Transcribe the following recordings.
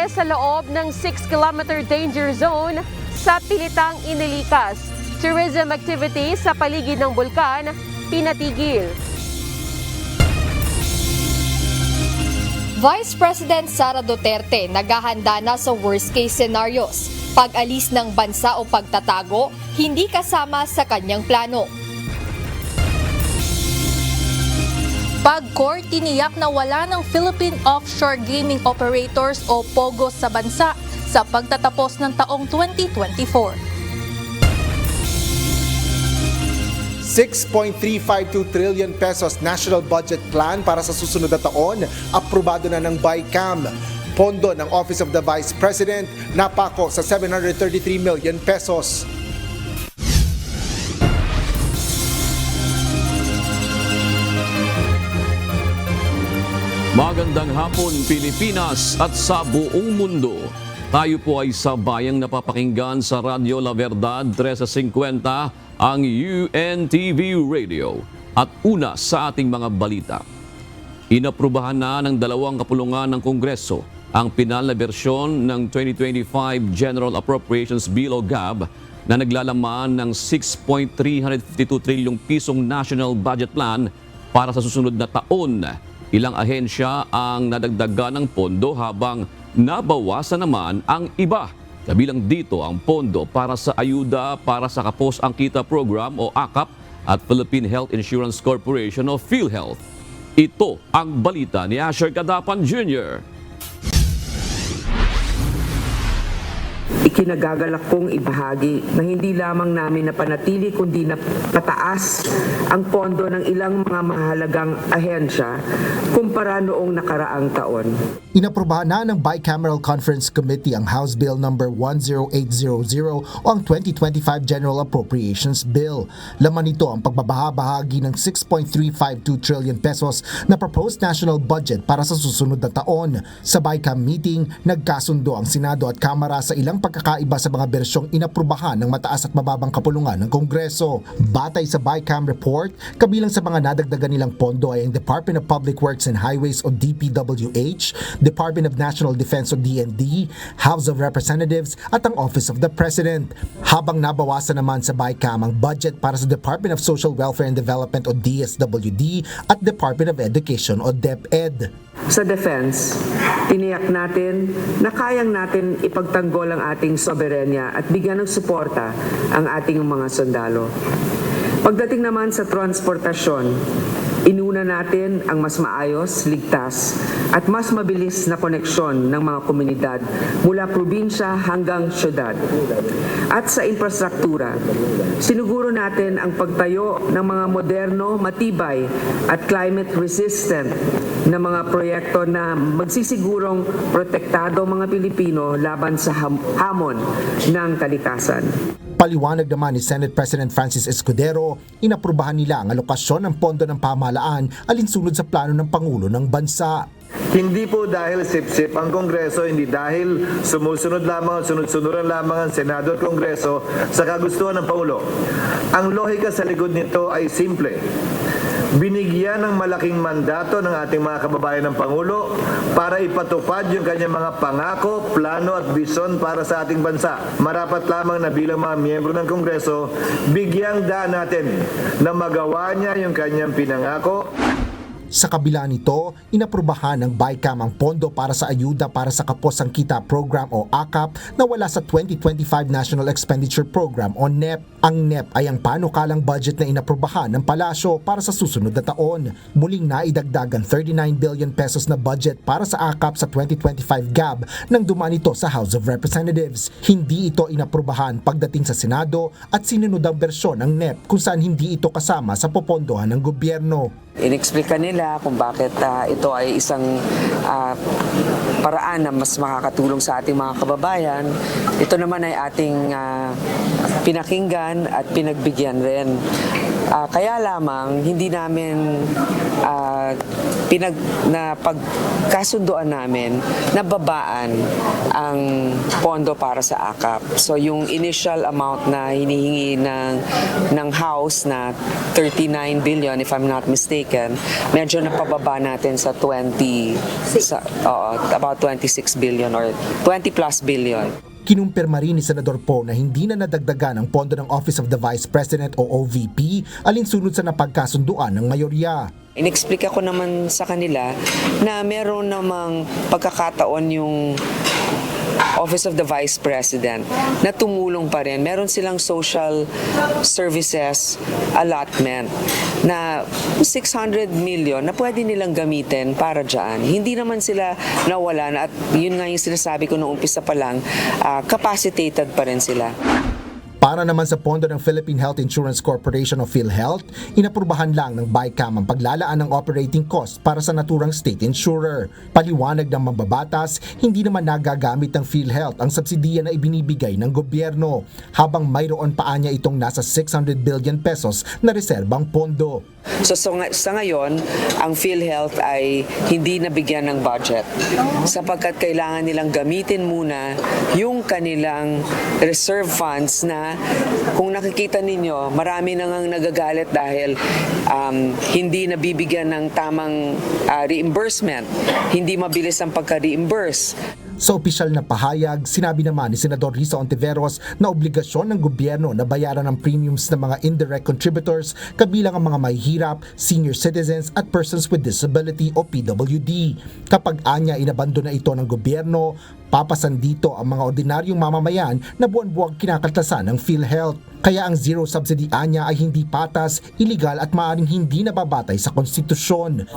sa loob ng 6-kilometer danger zone sa Pilitang Inilikas. Tourism activities sa paligid ng bulkan pinatigil. Vice President Sara Duterte naghahanda na sa worst-case scenarios. Pag-alis ng bansa o pagtatago, hindi kasama sa kanyang plano. PAGCOR tiniyak na wala ng Philippine Offshore Gaming Operators o POGO sa bansa sa pagtatapos ng taong 2024. 6.352 trillion pesos national budget plan para sa susunod na taon, aprobado na ng BICAM. Pondo ng Office of the Vice President napako sa 733 million pesos. Magandang hapon Pilipinas at sa buong mundo. Tayo po ay sabayang napapakinggan sa Radyo La Verdad 1350 ang UNTV Radio. At una sa ating mga balita. Inaprubahan na ng dalawang kapulungan ng Kongreso ang pinal na bersyon ng 2025 General Appropriations Bill o GAB na naglalaman ng 6.352 trilyong pisong National Budget Plan para sa susunod na taon. Ilang ahensya ang nadagdagan ng pondo habang nabawasan naman ang iba. Kabilang dito ang pondo para sa ayuda para sa Kapos ang Kita Program o AKAP at Philippine Health Insurance Corporation o PhilHealth. Ito ang balita ni Asher Cadapan Jr. Ikinagagalak kong ibahagi na hindi lamang namin napanatili kundi na pataas ang pondo ng ilang mga mahalagang ahensya kumpara noong nakaraang taon. Inaprubahan na ng Bicameral Conference Committee ang House Bill No. 10800 o ang 2025 General Appropriations Bill. Laman nito ang pagbabahabahagi ng 6.352 trillion pesos na proposed national budget para sa susunod na taon. Sa Bicam meeting, nagkasundo ang Senado at Kamara sa ilang pagkakaiba sa mga bersyong inaprubahan ng mataas at mababang kapulungan ng Kongreso. Batay sa Bicam report, kabilang sa mga nadagdagan nilang pondo ay ang Department of Public Works and Highways o DPWH, Department of National Defense o DND, House of Representatives at ang Office of the President. Habang nabawasan naman sa Bicam ang budget para sa Department of Social Welfare and Development o DSWD at Department of Education o DepEd. Sa defense, tiniyak natin na kayang natin ipagtanggol ang ating soberenya at bigyan ng suporta ang ating mga sundalo. Pagdating naman sa transportasyon, inuna natin ang mas maayos, ligtas at mas mabilis na koneksyon ng mga komunidad mula probinsya hanggang syudad. At sa infrastruktura, sinuguro natin ang pagtayo ng mga moderno, matibay at climate-resistant na mga proyekto na magsisigurong protektado ang mga Pilipino laban sa hamon ng kalikasan. Paliwanag naman ni Senate President Francis Escudero, inaprubahan nila ang alokasyon ng pondo ng pamahalaan alinsunod sa plano ng Pangulo ng bansa. Hindi po dahil sip-sip ang Kongreso, hindi dahil sumusunod lamang at sunod-sunuran lamang ang Senado at Kongreso sa kagustuhan ng Pangulo. Ang lohika sa likod nito ay simple. Binigyan ng malaking mandato ng ating mga kababayan ng Pangulo para ipatupad yung kanyang mga pangako, plano at bisyon para sa ating bansa. Marapat lamang na bilang mga miyembro ng Kongreso, bigyang daan natin na magawa niya yung kanyang pinangako. Sa kabila nito, inaprubahan ng BICAM ang pondo para sa ayuda para sa Kapos ang Kita Program o AKAP na wala sa 2025 National Expenditure Program o NEP. Ang NEP ay ang panukalang budget na inaprubahan ng palasyo para sa susunod na taon. Muling naidagdagan 39 billion pesos na budget para sa AKAP sa 2025 GAB nang dumaan ito sa House of Representatives. Hindi ito inaprubahan pagdating sa Senado at sinunod ang bersyon ng NEP kung saan hindi ito kasama sa popondohan ng gobyerno. Inexplika nila kung bakit ito ay isang paraan na mas makakatulong sa ating mga kababayan. Ito naman ay ating pinakinggan at pinagbigyan rin. Kaya lamang hindi namin pagkasunduan namin na babaan ang pondo para sa AKAP. So yung initial amount na hinihingi ng House na 39 billion, if I'm not mistaken, medyo napababa natin sa about 26 billion or 20 plus billion. Kinumpirma rin ni Senador Poe na hindi na nadagdagan ang pondo ng Office of the Vice President o OVP alinsunod sa napagkasunduan ng mayorya. Inexplika ko naman sa kanila na meron namang pagkakataon yung Office of the Vice President na tumulong pa rin. Meron silang social services allotment na 600 million na pwede nilang gamitin para dyan. Hindi naman sila nawalan at yun nga yung sinasabi ko noong umpisa pa lang, capacitated pa rin sila. Para naman sa pondo ng Philippine Health Insurance Corporation o PhilHealth, inaprubahan lang ng BICAM ang paglalaan ng operating cost para sa naturang state insurer. Paliwanag ng mambabatas, hindi naman nagagamit ng PhilHealth ang subsidiya na ibinibigay ng gobyerno, habang mayroon pa niya itong nasa 600 billion pesos na reserbang pondo. So sa ngayon, ang PhilHealth ay hindi nabigyan ng budget sapagkat kailangan nilang gamitin muna yung kanilang reserve funds na kung nakikita ninyo, marami nang nagagalit dahil hindi nabibigyan ng tamang reimbursement, hindi mabilis ang pagka-reimburse. Sa opisyal na pahayag, sinabi naman ni Senador Risa Ontiveros na obligasyon ng gobyerno na bayaran ang premiums ng mga indirect contributors kabilang ang mga mahihirap, senior citizens at persons with disability o PWD. Kapag anya inabando na ito ng gobyerno, papasan dito ang mga ordinaryong mamamayan na buwan-buwang kinakaltasan ng PhilHealth. Kaya ang zero subsidy anya ay hindi patas, iligal at maaaring hindi nababatay sa konstitusyon.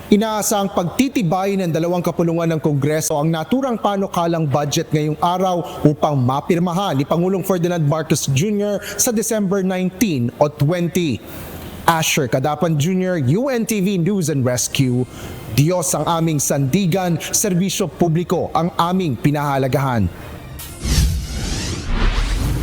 Inaasang pagtitibay ng dalawang kapulungan ng Kongreso ang naturang panukalang budget ngayong araw upang mapirmahan ni Pangulong Ferdinand Marcos Jr. sa December 19 o 20. Asher Cadapan Jr., UNTV News and Rescue. Diyos ang aming sandigan, serbisyo publiko ang aming pinahalagahan.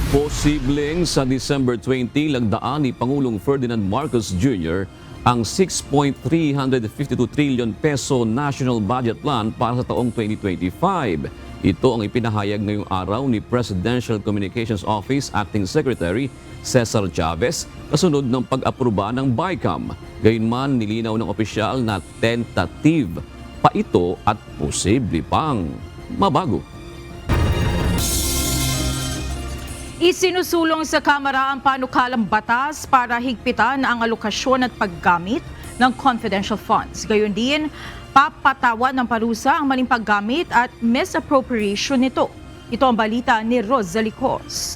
Posibleng sa December 20 lagdaan ni Pangulong Ferdinand Marcos Jr. ang 6.352 trillion peso National Budget Plan para sa taong 2025. Ito ang ipinahayag ngayong araw ni Presidential Communications Office Acting Secretary Cesar Chavez kasunod ng pag-aproba ng BICAM. Gayunman, nilinaw ng opisyal na tentative pa ito at posible pang mabago. Isinusulong sa Kamara ang panukalang batas para higpitan ang alokasyon at paggamit ng confidential funds. Gayon din, papatawan ng parusa ang maling paggamit at misappropriation nito. Ito ang balita ni Ros Zalicos.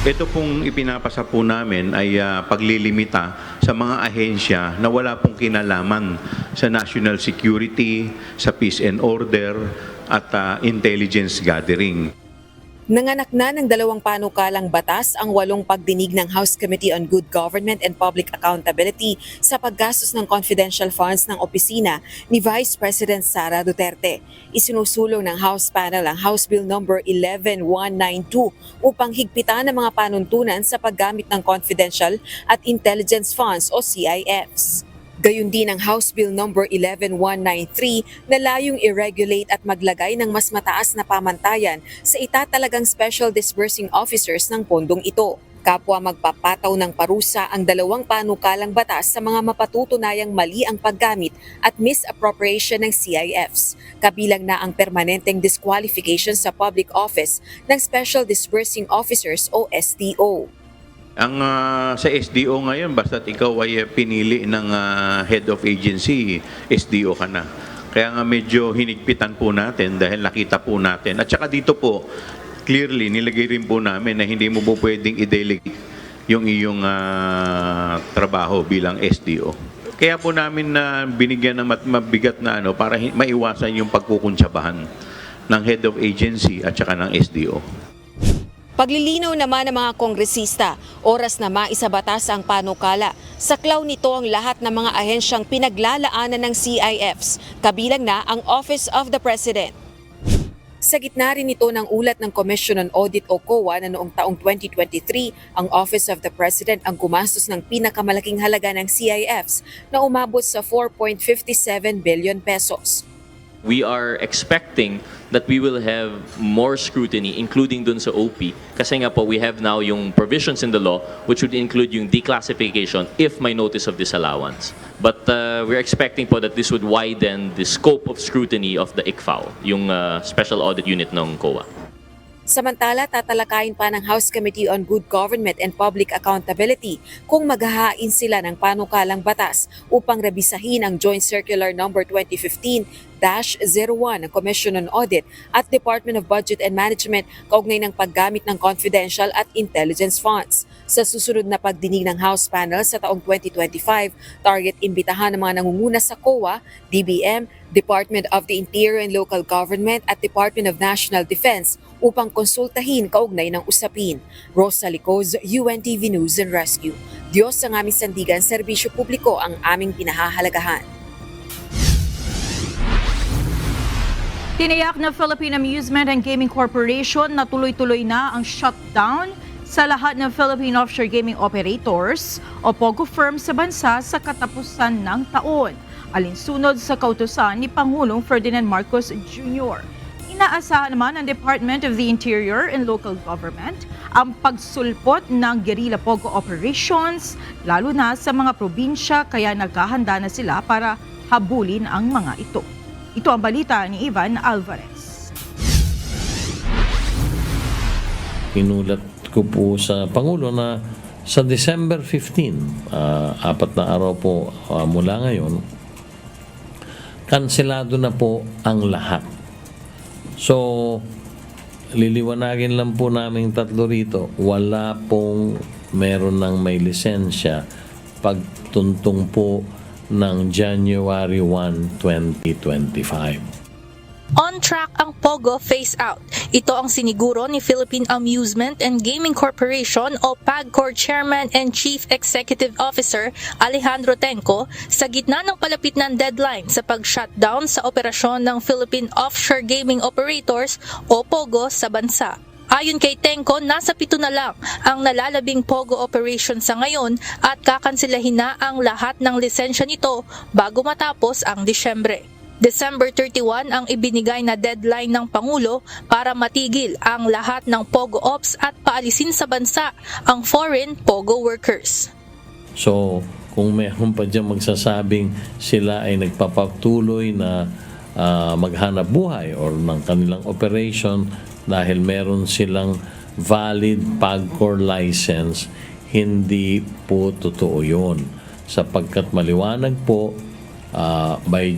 Ito pong ipinapasa po namin ay paglilimita sa mga ahensya na wala pong kinalaman sa national security, sa peace and order, at intelligence gathering. Nanganak na ng dalawang panukalang batas ang 8 pagdinig ng House Committee on Good Government and Public Accountability sa paggastos ng confidential funds ng opisina ni Vice President Sara Duterte. Isinusulong ng House panel ang House Bill number 11192 upang higpitan ang mga panuntunan sa paggamit ng confidential at intelligence funds o CIFs. Gayun din ang House Bill number 11193 na layong i-regulate at maglagay ng mas mataas na pamantayan sa itatalagang special disbursing officers ng pondong ito. Kapwa magpapataw ng parusa ang dalawang panukalang batas sa mga mapatutunayang mali ang paggamit at misappropriation ng CIFs. Kabilang na ang permanenteng disqualification sa public office ng special disbursing officers o SDO. Ang sa SDO ngayon, basta't ikaw ay pinili ng head of agency, SDO ka na. Kaya nga medyo hinigpitan po natin dahil nakita po natin. At saka dito po, clearly nilagay rin po namin na hindi mo po pwedeng i-delegate yung iyong trabaho bilang SDO. Kaya po namin na binigyan ng mabigat na para maiwasan yung pagkukuntsabahan ng head of agency at saka ng SDO. Paglilinaw naman ng mga kongresista, oras na maisabatas ang panukala. Saklaw nito ang lahat ng mga ahensyang pinaglalaanan ng CIFs, kabilang na ang Office of the President. Sa gitna rin ito ng ulat ng Commission on Audit o COA na noong taong 2023, ang Office of the President ang gumastos ng pinakamalaking halaga ng CIFs na umabot sa 4.57 billion pesos. We are expecting that we will have more scrutiny, including dun sa OP. Kasi nga po, we have now yung provisions in the law which would include yung declassification if may notice of disallowance. But we're expecting po that this would widen the scope of scrutiny of the ICFAO, yung Special Audit Unit ng COA. Samantala, tatalakayin pa ng House Committee on Good Government and Public Accountability kung maghahain sila ng panukalang batas upang rebisahin ang Joint Circular No. 2015-01 ng Commission on Audit at Department of Budget and Management kaugnay ng paggamit ng confidential at intelligence funds. Sa susunod na pagdinig ng House panel sa taong 2025, target imbitahan ng mga nangunguna sa COA, DBM, Department of the Interior and Local Government at Department of National Defense upang konsultahin kaugnay ng usapin. Rosa Licoz, UNTV News and Rescue. Diyos ang aming sandigan, serbisyo publiko ang aming pinahahalagahan. Tiniyak na Philippine Amusement and Gaming Corporation na tuloy-tuloy na ang shutdown sa lahat ng Philippine Offshore Gaming Operators o POGO firms sa bansa sa katapusan ng taon, alinsunod sa kautusan ni Pangulong Ferdinand Marcos Jr. Inaasahan naman ng Department of the Interior and Local Government ang pagsulpot ng guerrilla POGO operations lalo na sa mga probinsya, kaya naghahanda na sila para habulin ang mga ito. Ito ang balita ni Ivan Alvarez. Inulat ko po sa Pangulo na sa December 15, 4 na araw po mula ngayon, kanselado na po ang lahat. So, liliwanagin lang po namin tatlo rito, wala pong meron ng may lisensya pagtuntong po ng January 1, 2025. On track ang POGO phase-out. Ito ang siniguro ni Philippine Amusement and Gaming Corporation o PAGCOR Chairman and Chief Executive Officer Alejandro Tenco sa gitna ng palapit ng deadline sa pag-shutdown sa operasyon ng Philippine Offshore Gaming Operators o POGO sa bansa. Ayon kay Tenco, nasa 7 na lang ang nalalabing POGO operation sa ngayon at kakansilahin na ang lahat ng lisensya nito bago matapos ang Disyembre. December 31 ang ibinigay na deadline ng Pangulo para matigil ang lahat ng POGO ops at paalisin sa bansa ang foreign POGO workers. So, kung mayroon pa dyan magsasabing sila ay nagpapatuloy na maghanap buhay or ng kanilang operation dahil meron silang valid PAGCOR license, hindi po totoo yun. Sapagkat maliwanag po, by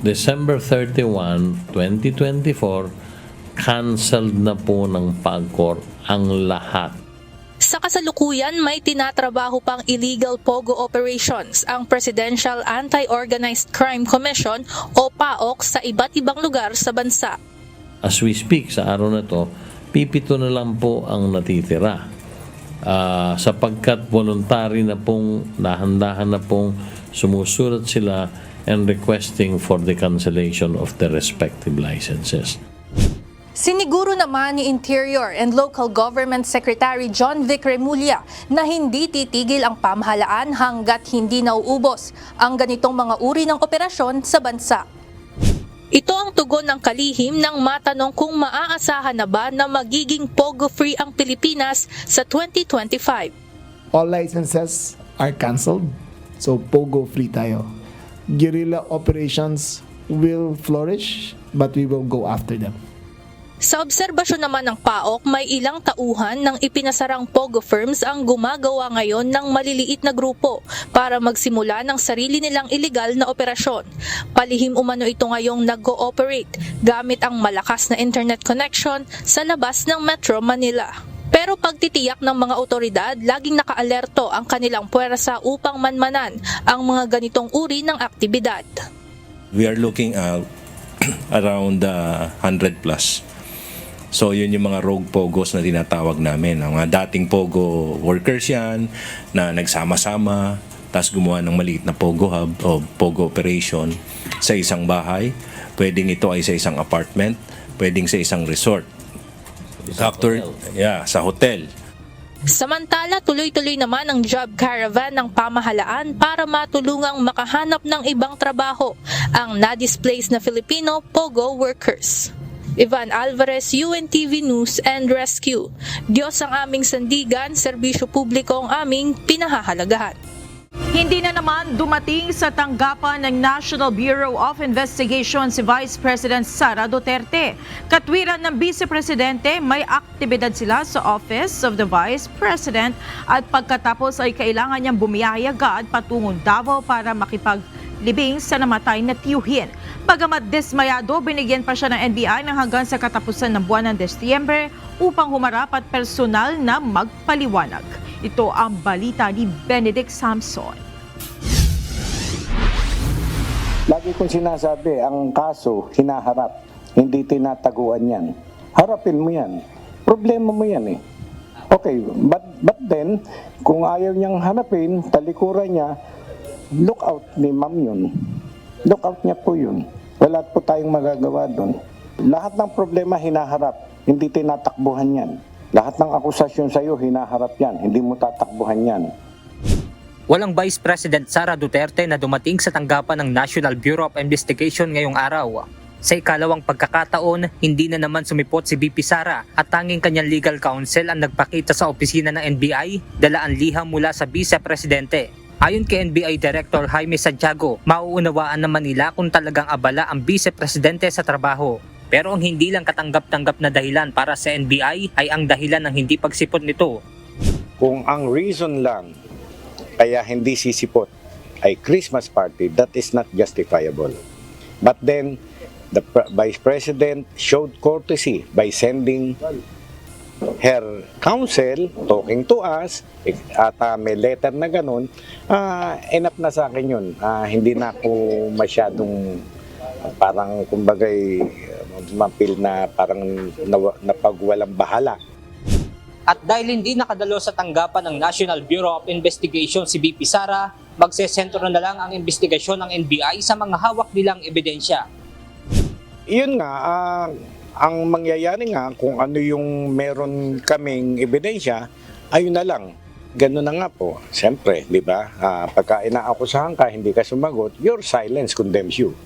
December 31, 2024, canceled na po ng PAGCOR ang lahat. Sa kasalukuyan, may tinatrabaho pang illegal POGO operations ang Presidential Anti-Organized Crime Commission o PAOC sa iba't ibang lugar sa bansa. As we speak, sa araw na to, 7 na lang po ang natitira. Sapagkat voluntary na pong, dahan-dahan na pong sumusulat sila and requesting for the cancellation of the respective licenses. Siniguro naman ni Interior and Local Government Secretary John Vic Remulla na hindi titigil ang pamahalaan hanggat hindi nauubos ang ganitong mga uri ng operasyon sa bansa. Ito ang tugon ng kalihim nang matanong kung maaasahan na ba na magiging POGO-free ang Pilipinas sa 2025. All licenses are cancelled, so POGO-free tayo. Guerrilla operations will flourish, but we will go after them. Sa obserbasyon naman ng PAOC, may ilang tauhan ng ipinasarang POGO firms ang gumagawa ngayon ng maliliit na grupo para magsimula ng sarili nilang iligal na operasyon. Palihim umano ito ngayong nag-ooperate gamit ang malakas na internet connection sa labas ng Metro Manila. Pero pagtitiyak ng mga otoridad, laging nakaalerto ang kanilang puwersa upang manmanan ang mga ganitong uri ng aktibidad. We are looking at around 100 plus. So yun yung mga rogue POGOs na tinatawag namin. Ang mga dating POGO workers yan na nagsama-sama, tapos gumawa ng maliit na POGO hub o POGO operation sa isang bahay. Pwedeng ito ay sa isang apartment, pwedeng sa isang resort. Sa hotel. Samantala, tuloy-tuloy naman ang job caravan ng pamahalaan para matulungang makahanap ng ibang trabaho ang na-displaced na Filipino POGO workers. Ivan Alvarez, UNTV News and Rescue. Diyos ang aming sandigan, serbisyo publiko ang aming pinahahalagahan. Hindi na naman dumating sa tanggapan ng National Bureau of Investigation si Vice President Sara Duterte. Katwiran ng Vice Presidente, may aktibidad sila sa Office of the Vice President at pagkatapos ay kailangan niyang bumiyahe agad patungong Davao para makipaglibing sa namatay na tiyuhin. Bagamat dismayado, binigyan pa siya ng NBI ng hanggang sa katapusan ng buwan ng Disyembre upang humarap at personal na magpaliwanag. Ito ang balita ni Benedict Samson. Lagi kong sinasabi, ang kaso hinaharap, hindi tinataguan yan. Harapin mo yan. Problema mo yan eh. Okay, but then, kung ayaw niyang harapin, talikuran niya, look out ni ma'am yun. Look out niya po yun. Wala po tayong magagawa doon. Lahat ng problema hinaharap, hindi tinatakbuhan yan. Lahat ng akusasyon sa iyo, hinaharap yan. Hindi mo tatakbuhan yan. Walang Vice President Sara Duterte na dumating sa tanggapan ng National Bureau of Investigation ngayong araw. Sa ikalawang pagkakataon, hindi na naman sumipot si VP Sara at tanging kanyang legal counsel ang nagpakita sa opisina ng NBI, dala ang liham mula sa Vice Presidente. Ayon kay NBI Director Jaime Santiago, mauunawaan naman nila kung talagang abala ang Vice Presidente sa trabaho. Pero ang hindi lang katanggap-tanggap na dahilan para sa NBI ay ang dahilan ng hindi pagsipot nito. Kung ang reason lang kaya hindi sisipot ay Christmas party, that is not justifiable. But then, the Vice President showed courtesy by sending her counsel talking to us at may letter na ganun. Enough na sa akin yun. Hindi na ako masyadong parang kumbagay mapil na parang napagwalang bahala. At dahil hindi nakadalo sa tanggapan ng National Bureau of Investigation si VP Sara, magsesentro na lang ang investigasyon ng NBI sa mga hawak nilang ebidensya. Yun nga, ang mangyayari nga kung ano yung meron kaming ebidensya, ayun na lang. Ganun na nga po. Siyempre, di ba? Pagka inaakusahan ka, hindi ka sumagot, your silence condemns you.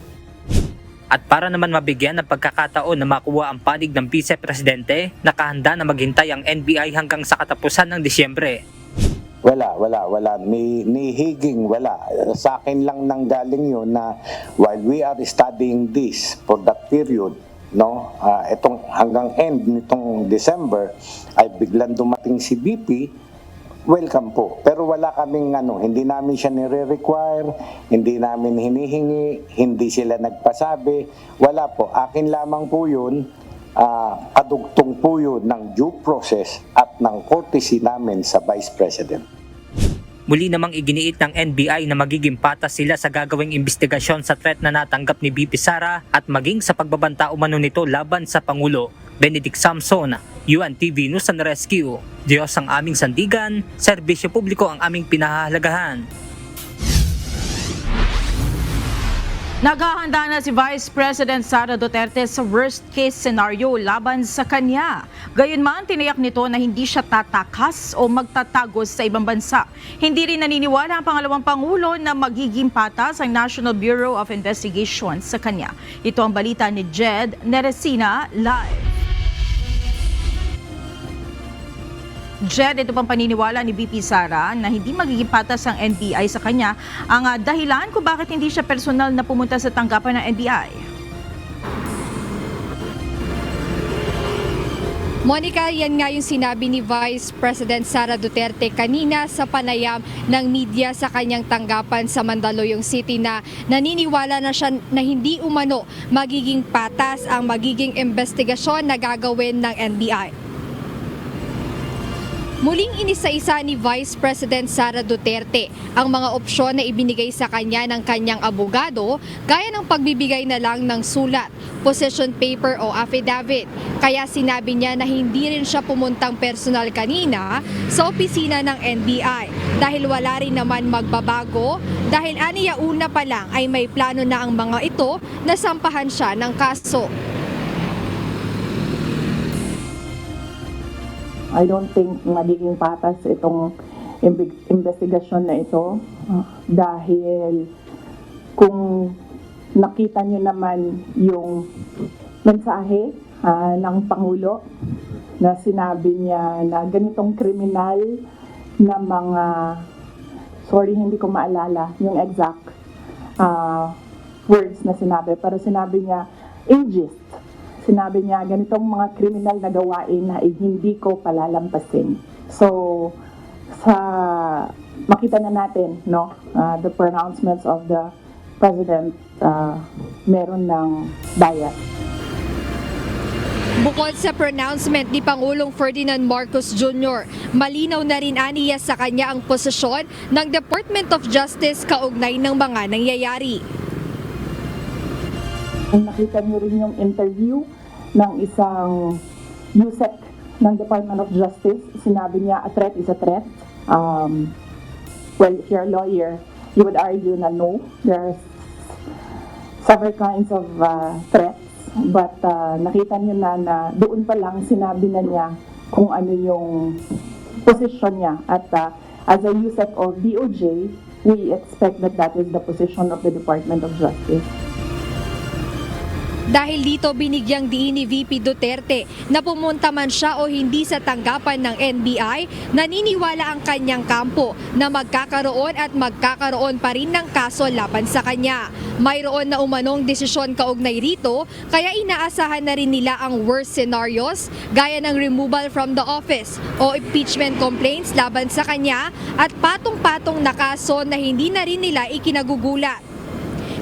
At para naman mabigyan ng pagkakataon na makuha ang panig ng Vice Presidente, nakahanda na maghintay ang NBI hanggang sa katapusan ng Disyembre. Wala. Ni higing wala. Sa akin lang nanggaling yun na while we are studying this for that period, no, itong hanggang end nitong December, ay biglang dumating si BP, welcome po. Pero wala kaming hindi namin siya nire-require, hindi namin hinihingi, hindi sila nagpasabi. Wala po. Akin lamang po yun, kadugtong po yun ng due process at ng courtesy namin sa Vice President. Muli namang iginiit ng NBI na magiging patas sila sa gagawing investigasyon sa threat na natanggap ni VP Sara at maging sa pagbabanta umano nito laban sa Pangulo. Benedict Samson, UNTV News and Rescue. Diyos ang aming sandigan, serbisyo publiko ang aming pinahahalagahan. Naghahanda na si Vice President Sara Duterte sa worst-case scenario laban sa kanya. Gayunman, tiniyak nito na hindi siya tatakas o magtatagos sa ibang bansa. Hindi rin naniniwala ang pangalawang Pangulo na magiging patas ang National Bureau of Investigation sa kanya. Ito ang balita ni Jed Neresina live. Jed, ito pang paniniwala ni VP Sara na hindi magiging patas ang NBI sa kanya ang dahilan kung bakit hindi siya personal na pumunta sa tanggapan ng NBI. Monica, yan nga yung sinabi ni Vice President Sara Duterte kanina sa panayam ng media sa kanyang tanggapan sa Mandaluyong City na naniniwala na siya na hindi umano magiging patas ang magiging investigasyon na gagawin ng NBI. Muling inisa-isa ni Vice President Sara Duterte ang mga opsyon na ibinigay sa kanya ng kanyang abogado gaya ng pagbibigay na lang ng sulat, possession paper o affidavit. Kaya sinabi niya na hindi rin siya pumuntang personal kanina sa opisina ng NBI dahil wala rin naman magbabago dahil aniya una pa lang ay may plano na ang mga ito na sampahan siya ng kaso. I don't think magiging patas itong investigasyon na ito dahil kung nakita nyo naman yung mensahe ng Pangulo na sinabi niya na ganitong kriminal na mga, sorry hindi ko maalala yung exact words na sinabi, pero sinabi niya in gist, sinabi niya ganitong mga kriminal na gawain na hindi ko palalampasin. So sa makita na natin the pronouncements of the President, meron ng bias. Bukod sa pronouncement ni Pangulong Ferdinand Marcos Jr., malinaw na rin aniya sa kanya ang posisyon ng Department of Justice kaugnay ng mga nangyayari. Nakita niyo rin yung interview ng isang USEC ng Department of Justice. Sinabi niya, a threat is a threat. Well, if you're a lawyer, you would argue na no, there's several kinds of threats. But nakita niyo na doon pa lang sinabi na niya kung ano yung position niya. At as a USEC of DOJ, we expect that is the position of the Department of Justice. Dahil dito binigyang diin ni VP Duterte na pumunta man siya o hindi sa tanggapan ng NBI, naniniwala ang kanyang kampo na magkakaroon at magkakaroon pa rin ng kaso laban sa kanya. Mayroon na umanong desisyon kaugnay rito, kaya inaasahan na rin nila ang worst scenarios gaya ng removal from the office o impeachment complaints laban sa kanya at patong-patong na kaso na hindi na rin nila ikinagugulat.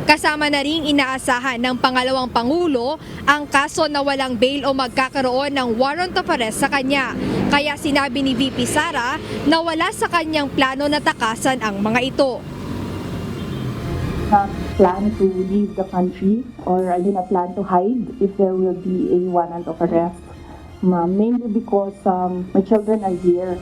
Kasama na ring inaasahan ng pangalawang Pangulo ang kaso na walang bail o magkakaroon ng warrant of arrest sa kanya. Kaya sinabi ni VP Sara na wala sa kanyang plano na takasan ang mga ito. Not plan to leave the country or I do not plan to hide if there will be a warrant of arrest. Mainly because my children are here.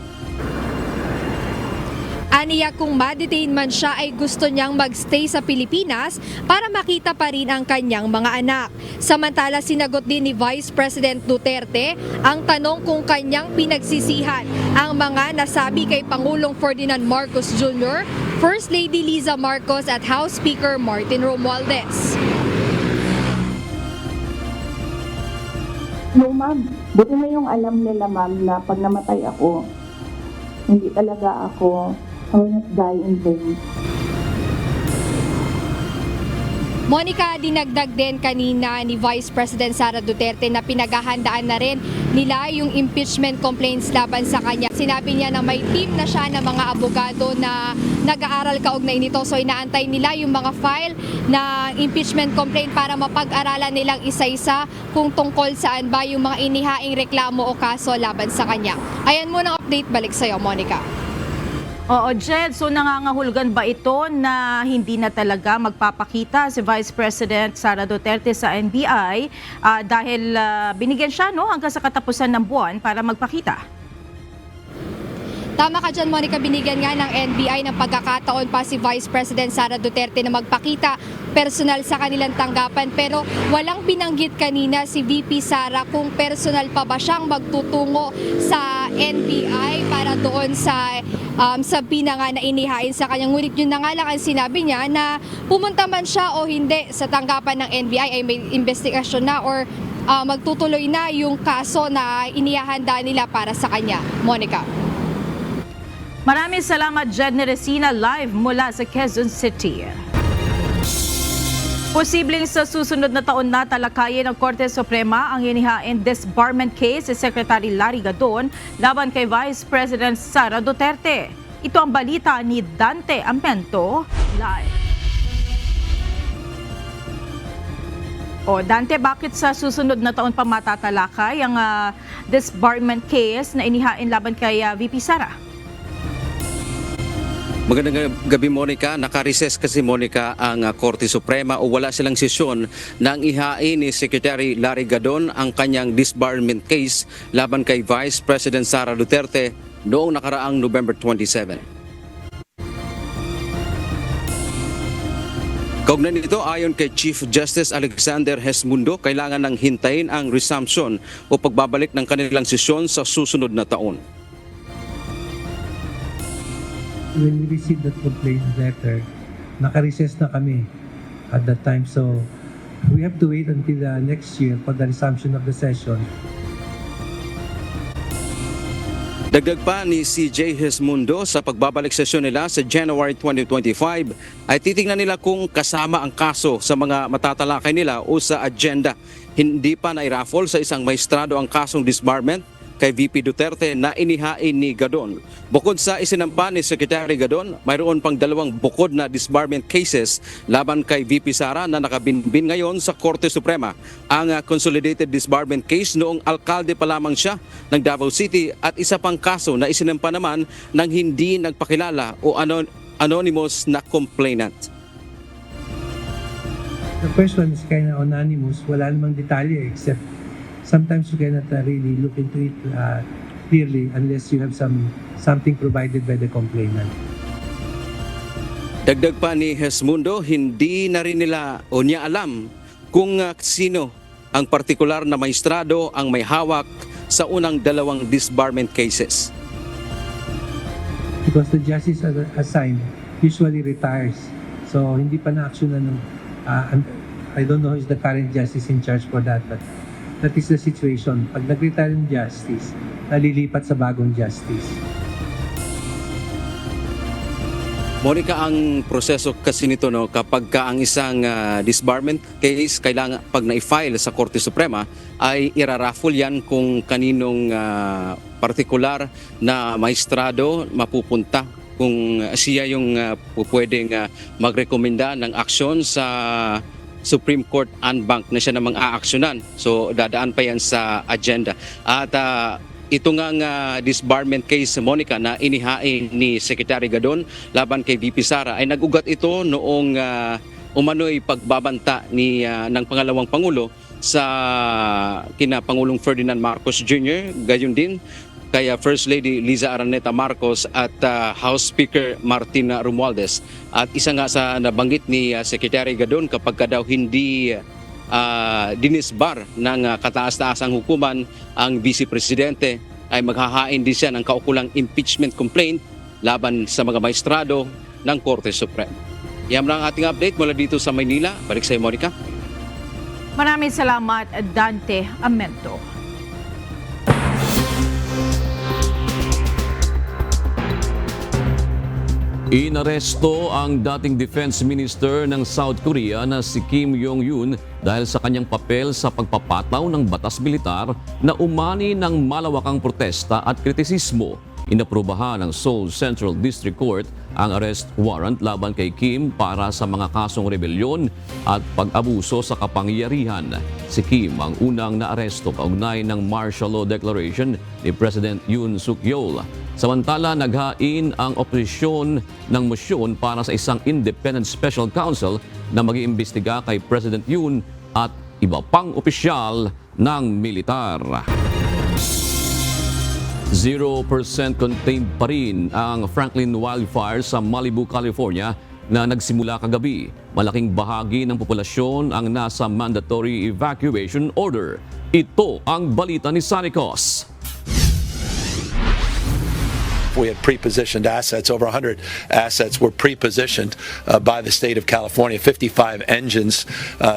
Aniya kung ma-detain man siya ay gusto niyang magstay sa Pilipinas para makita pa rin ang kanyang mga anak. Samantala sinagot din ni Vice President Duterte ang tanong kung kanyang pinagsisihan ang mga nasabi kay Pangulong Ferdinand Marcos Jr., First Lady Liza Marcos at House Speaker Martin Romualdez. No ma'am, buti na yung alam nila ma'am na pag namatay ako, hindi talaga ako I will not die in vain. Monica, dinagdag din kanina ni Vice President Sara Duterte na pinaghahandaan na rin nila yung impeachment complaints laban sa kanya. Sinabi niya na may team na siya ng mga abogado na nag-aaral kaugnay nito. So inaantay nila yung mga file na impeachment complaint para mapag-aralan nilang isa-isa kung tungkol saan ba yung mga inihaing reklamo o kaso laban sa kanya. Ayan muna ang update, balik sa'yo Monica. Oo, Jed, so nangangahulugan ba ito na hindi na talaga magpapakita si Vice President Sara Duterte sa NBI dahil binigyan siya hanggang sa katapusan ng buwan para magpakita? Tama ka dyan, Monica, binigyan nga ng NBI ng pagkakataon pa si Vice President Sara Duterte na magpakita personal sa kanilang tanggapan, pero walang binanggit kanina si VP Sara kung personal pa ba siyang magtutungo sa NBI para doon sa sabina nga na inihain sa kanyang. Ngunit yun na nga lang ang sinabi niya na pumunta man siya o hindi sa tanggapan ng NBI ay may investigasyon na or magtutuloy na yung kaso na inihahanda nila para sa kanya. Monica. Maraming salamat, Jed Neresina, live mula sa Quezon City. Posibleng sa susunod na taon na talakayin ng Korte Suprema ang inihain disbarment case si Secretary Larry Gadon laban kay Vice President Sara Duterte. Ito ang balita ni Dante Amento, live. Dante, bakit sa susunod na taon pa matatalakay ang disbarment case na inihain laban kay VP Sara? Magandang gabi, Monica. Naka-recess kasi, Monica, ang Korte Suprema o wala silang sesyon nang ihain ni Secretary Larry Gadon ang kanyang disbarment case laban kay Vice President Sara Duterte noong nakaraang November 27. Kaugnay nito, ayon kay Chief Justice Alexander Hesmundo, kailangan nang hintayin ang resumption o pagbabalik ng kanilang sesyon sa susunod na taon. When we received that complaint letter, naka-recess na kami at that time. So we have to wait until next year for the resumption of the session. Dagdag pa ni CJ Hesmundo, sa pagbabalik sesyon nila sa January 2025 ay titingnan nila kung kasama ang kaso sa mga matatalakay nila o sa agenda. Hindi pa nairaffle sa isang maestrado ang kasong disbarment kay VP Duterte na inihain ni Gadon. Bukod sa isinampa ni Secretary Gadon, mayroon pang 2 bukod na disbarment cases laban kay VP Sara na nakabinbin ngayon sa Korte Suprema. Ang consolidated disbarment case noong alkalde pa lamang siya ng Davao City at isa pang kaso na isinampa naman ng hindi nagpakilala o anonymous na complainant. The first one is kind of anonymous. Wala namang detalye except sometimes you cannot really look into it clearly unless you have something provided by the complainant. Dagdag pa ni Hesmundo, hindi na rin nila o niya alam kung sino ang partikular na maestrado ang may hawak sa unang 2 disbarment cases. Because the justice assigned usually retires. So hindi pa na-actionan ng I don't know who is the current justice in charge for that, but that is the situation. Pag nag-retire yung justice, nalilipat sa bagong justice. Monica, ang proseso kasi nito, no, kapag ang isang disbarment case, kailangan pag na-file sa Korte Suprema, ay iraraffle yan kung kaninong partikular na maestrado mapupunta. Kung siya yung pwedeng magrekomenda ng aksyon sa Supreme Court en banc na siya namang aaksyonan. So dadaan pa yan sa agenda. At ito nga disbarment case, Monica, na inihain ni Secretary Gadon laban kay VP Sara ay nag-ugat ito noong umano'y pagbabanta ng pangalawang Pangulo sa kina Pangulong Ferdinand Marcos Jr., gayon din kaya First Lady Liza Araneta Marcos at House Speaker Martin Romualdez. At isa nga sa nabanggit ni Secretary Gadon, kapag daw hindi dinisbar ng kataas-taasang hukuman ang Vice Presidente, ay maghahain din siya ng kaukulang impeachment complaint laban sa mga maestrado ng Korte Suprema. Yan lang ang ating update mula dito sa Maynila. Balik sa iyo, Monica. Maraming salamat, Dante Amento. Inaresto ang dating Defense Minister ng South Korea na si Kim Jong-un dahil sa kanyang papel sa pagpapataw ng batas militar na umani ng malawakang protesta at kritisismo. Inaprubahan ng Seoul Central District Court ang arrest warrant laban kay Kim para sa mga kasong rebelyon at pag-abuso sa kapangyarihan. Si Kim ang unang naaresto kaugnay ng martial law declaration ni President Yoon Suk-yeol. Samantala, naghain ang oposisyon ng mosyon para sa isang independent special counsel na mag-iimbestiga kay President Yoon at iba pang opisyal ng militar. 0% contained pa rin ang Franklin wildfire sa Malibu, California na nagsimula kagabi. Malaking bahagi ng populasyon ang nasa mandatory evacuation order. Ito ang balita ni Sanicos. We had pre-positioned assets, over 100 assets were pre-positioned by the state of California, 55 engines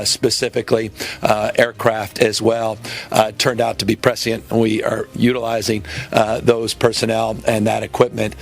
specifically, aircraft as well, turned out to be prescient, and we are utilizing those personnel and that equipment.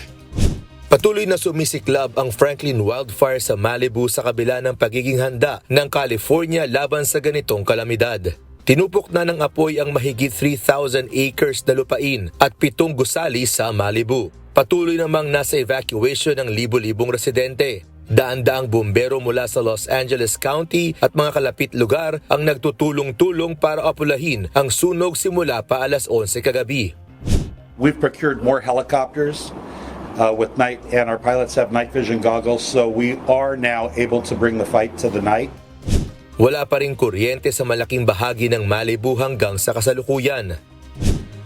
Patuloy na sumisiklab ang Franklin wildfire sa Malibu sa kabila ng pagiging handa ng California laban sa ganitong kalamidad. Tinupok na ng apoy ang mahigit 3,000 acres na lupain at 7 gusali sa Malibu. Patuloy namang nasa evacuation ng libo-libong residente. Daan-daang bumbero mula sa Los Angeles County at mga kalapit lugar ang nagtutulong-tulong para apulahin ang sunog simula pa alas 11 kagabi. We've procured more helicopters with night, and our pilots have night vision goggles, so we are now able to bring the fight to the night. Wala pa ring kuryente sa malaking bahagi ng Malibu hanggang sa kasalukuyan.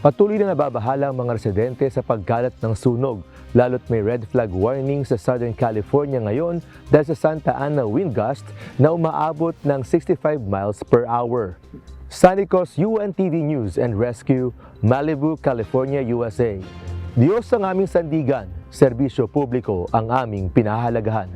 Patuloy na nababahala ang mga residente sa pagkalat ng sunog lalo't may red flag warning sa Southern California ngayon dahil sa Santa Ana wind gust na umaabot ng 65 miles per hour. Sanicos UNTV News and Rescue, Malibu, California, USA. Diyos ang aming sandigan, serbisyo publiko ang aming pinahahalagahan.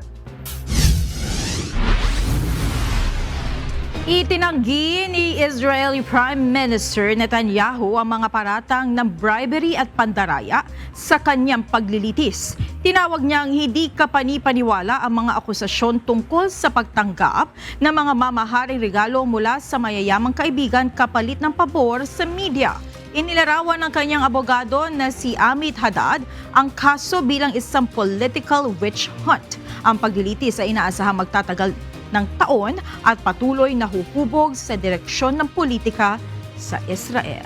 Itinanggi ni Israeli Prime Minister Netanyahu ang mga paratang ng bribery at pandaraya sa kanyang paglilitis. Tinawag niyang hindi kapani-paniwala ang mga akusasyon tungkol sa pagtanggap ng mga mamaharing regalo mula sa mayayamang kaibigan kapalit ng pabor sa media. Inilarawan ng kanyang abogado na si Amit Haddad ang kaso bilang isang political witch hunt. Ang paglilitis ay inaasahang magtatagal ng taon at patuloy na huhubog sa direksyon ng politika sa Israel.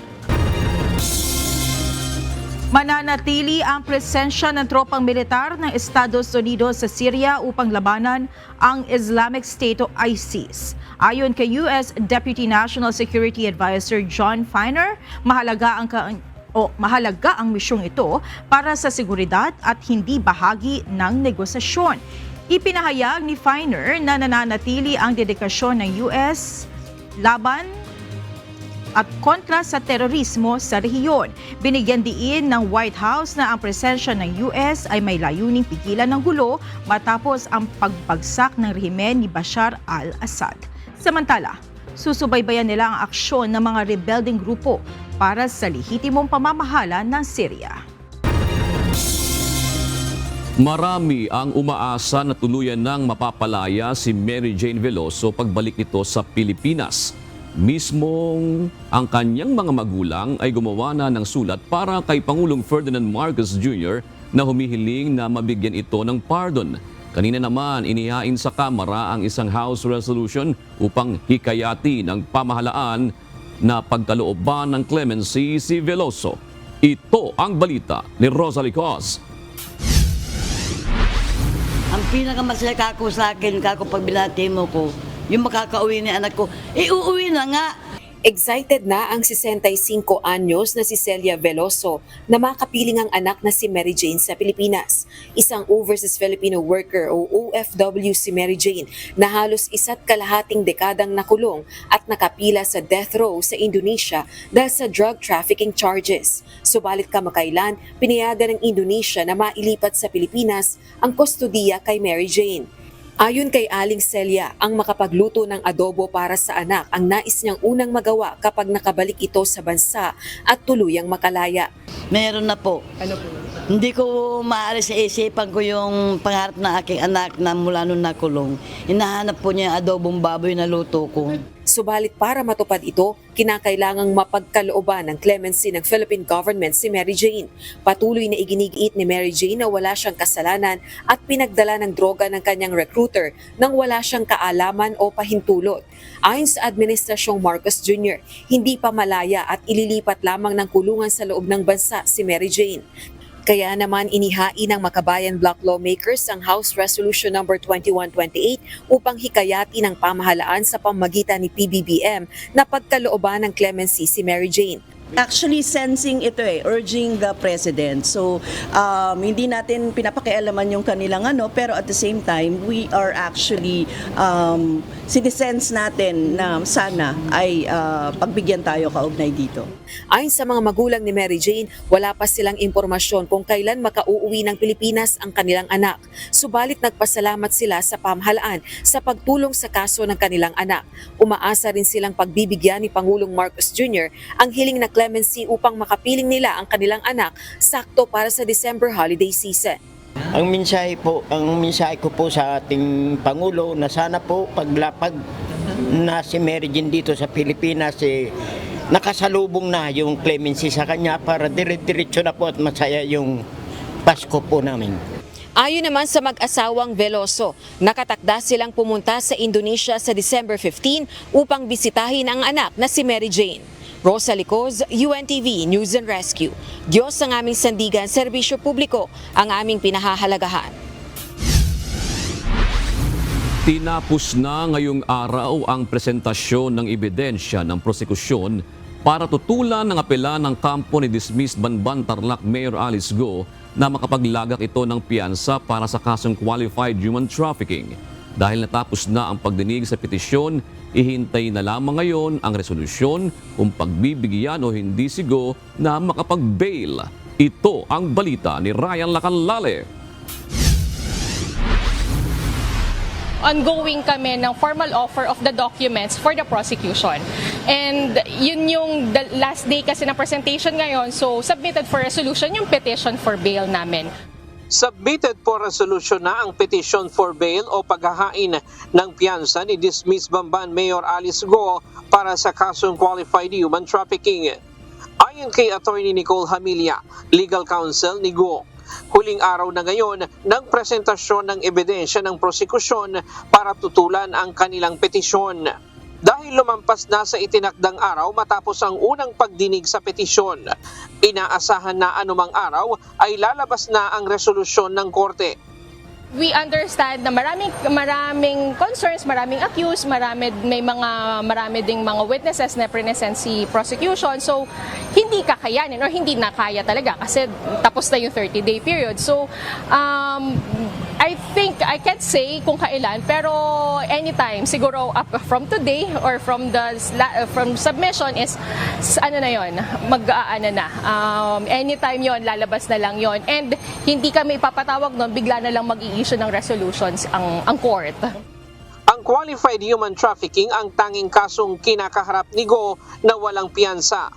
Mananatili ang presensya ng tropang militar ng Estados Unidos sa Syria upang labanan ang Islamic State o ISIS. Ayon kay US Deputy National Security Advisor John Feiner, mahalaga ang misyong ito para sa seguridad at hindi bahagi ng negosasyon. Ipinahayag ni Feiner na nananatili ang dedikasyon ng US laban at kontra sa terorismo sa rehiyon. Binigyan diin ng White House na ang presensya ng US ay may layuning pigilan ng gulo matapos ang pagbagsak ng rehimen ni Bashar al-Assad. Samantala, susubaybayan nila ang aksyon ng mga rebelding grupo para sa lehitimong pamamahala ng Syria. Marami ang umaasa na tuluyan nang mapapalaya si Mary Jane Veloso pagbalik nito sa Pilipinas. Mismong ang kanyang mga magulang ay gumawa na ng sulat para kay Pangulong Ferdinand Marcos Jr. na humihiling na mabigyan ito ng pardon. Kanina naman inihain sa Kamara ang isang House Resolution upang hikayati ng pamahalaan na pagkalooban ng clemency si Veloso. Ito ang balita ni Rosalie Cos. Ang pinakamasaya kako sa akin, kako pag binati mo ko, yung makakauwi ni anak ko, uuwi na nga. Excited na ang 65 anyos na si Celia Veloso na makapiling ang anak na si Mary Jane sa Pilipinas. Isang overseas Filipino worker o OFW si Mary Jane na halos 1.5 dekadang nakulong at nakapila sa death row sa Indonesia dahil sa drug trafficking charges. Subalit kamakailan, pinayagan ng Indonesia na mailipat sa Pilipinas ang kustodiya kay Mary Jane. Ayon kay Aling Celia, ang makapagluto ng adobo para sa anak ang nais niyang unang magawa kapag nakabalik ito sa bansa at tuluyang makalaya. Meron na po. Ano po? Hindi ko maaari sa isipan ko yung pangarap ng aking anak na mula nung nakulong. Hinahanap po niya adobong baboy na luto ko. Subalit para matupad ito, kinakailangang mapagkalooban ng clemency ng Philippine government si Mary Jane. Patuloy na iginigiit ni Mary Jane na wala siyang kasalanan at pinagdala ng droga ng kanyang recruiter nang wala siyang kaalaman o pahintulot. Ayon sa Administrasyong Marcos Jr., hindi pa malaya at ililipat lamang ng kulungan sa loob ng bansa si Mary Jane. Kaya naman inihain ng Makabayan Bloc lawmakers ang House Resolution No. 2128 upang hikayati ng pamahalaan sa pamamagitan ni PBBM na pagkalooban ng clemency si Mary Jane. Actually sensing ito urging the president. So hindi natin pinapakialaman yung kanilang pero at the same time we are actually sinesense natin na sana ay pagbigyan tayo kaugnay dito. Ayon sa mga magulang ni Mary Jane, wala pa silang impormasyon kung kailan makauuwi ng Pilipinas ang kanilang anak. Subalit nagpasalamat sila sa pamahalaan sa pagtulong sa kaso ng kanilang anak. Umaasa rin silang pagbibigyan ni Pangulong Marcos Jr. ang hiling na clemency upang makapiling nila ang kanilang anak sakto para sa December holiday season. Ang mensahe ko po sa ating Pangulo na sana po paglapag na si Mary Jane dito sa Pilipinas nakasalubong na yung clemency sa kanya para dire-diretso na po at masaya yung Pasko po namin. Ayon naman sa mag-asawang Veloso, nakatakda silang pumunta sa Indonesia sa December 15 upang bisitahin ang anak na si Mary Jane. Rosalie Cos, UNTV News and Rescue. Diyos ang aming sandigan, serbisyo publiko ang aming pinahahalagahan. Tinapos na ngayong araw ang presentasyon ng ebidensya ng prosekusyon para tutulan ng apela ng kampo ni dismissed Banban Tarlac Mayor Alice Go na makapaglagak ito ng piyansa para sa kasong qualified human trafficking. Dahil natapos na ang pagdinig sa petisyon, ihintay na lamang ngayon ang resolusyon kung pagbibigyan o hindi si Go na makapag-bail. Ito ang balita ni Ryan Lacalale. Ongoing kami ng formal offer of the documents for the prosecution. And yun yung the last day kasi ng presentation ngayon, so submitted for resolution yung petition for bail namin. Submitted for resolution na ang petition for bail o paghahain ng piyansa ni dismiss Bamban Mayor Alice Go para sa kasong qualified human trafficking. Ayon kay Attorney Nicole Hamilla, legal counsel ni Go, huling araw na ngayon ng presentasyon ng ebidensya ng prosekusyon para tutulan ang kanilang petisyon. Dahil lumampas na sa itinakdang araw matapos ang unang pagdinig sa petisyon, inaasahan na anumang araw ay lalabas na ang resolusyon ng korte. We understand na maraming concerns, maraming accused, marami ding mga witnesses na present si prosecution. So, hindi kakayanin or hindi na kaya talaga kasi tapos na yung 30-day period. So, I think I can't say kung kailan, pero anytime siguro from today or from submission is anytime yon, lalabas na lang yon, and hindi kami ipapatawag noon, bigla na lang mag-i-issue ng resolutions ang court. Ang qualified human trafficking ang tanging kasong kinakaharap ni Go na walang piyansa.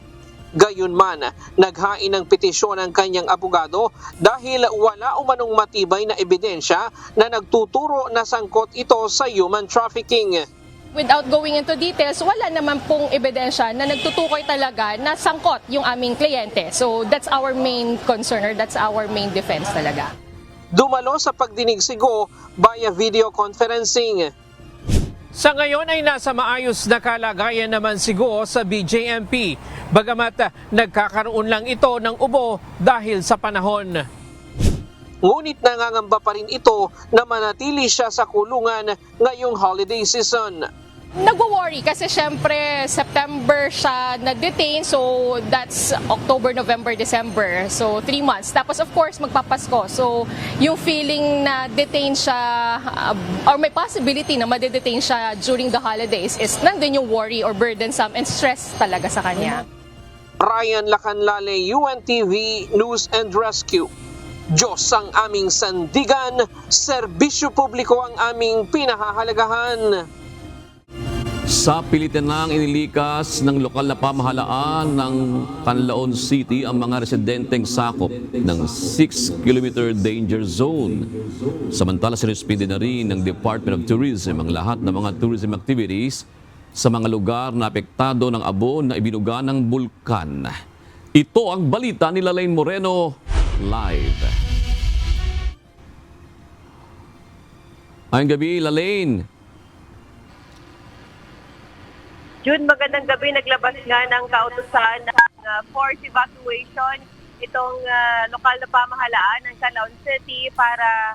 Gayunman, naghain ng petisyon ang kanyang abogado dahil wala umanong matibay na ebidensya na nagtuturo na sangkot ito sa human trafficking. Without going into details, wala naman pong ebidensya na nagtutukoy talaga na sangkot yung aming kliyente. So that's our main concern or that's our main defense talaga. Dumalo sa pagdinig si Go via video conferencing. Sa ngayon ay nasa maayos na kalagayan naman si Go sa BJMP, bagamat nagkakaroon lang ito ng ubo dahil sa panahon. Ngunit nangangamba pa rin ito na manatili siya sa kulungan ngayong holiday season. Nagwo-worry kasi syempre September siya na-detain, so that's October, November, December. So 3 months. Tapos of course magpapasko. So yung feeling na detain siya or may possibility na ma-detain siya during the holidays is nandun yung worry or burdensome and stress talaga sa kanya. Ryan Lacanlale, UNTV News and Rescue. Diyos ang aming sandigan, serbisyo publiko ang aming pinahahalagahan. Sa Pilitinang inilikas ng lokal na pamahalaan ng Canlaon City ang mga residenteng sakop ng 6-kilometer danger zone. Samantala, sinuspindi na rin ng Department of Tourism ang lahat ng mga tourism activities sa mga lugar na apektado ng abo na ibinuga ng bulkan. Ito ang balita ni Lalaine Moreno live. Ayong gabi, Lalaine. June, magandang gabi. Naglabas nga ng kautusan ng forced evacuation itong lokal na pamahalaan ng Canlaon City para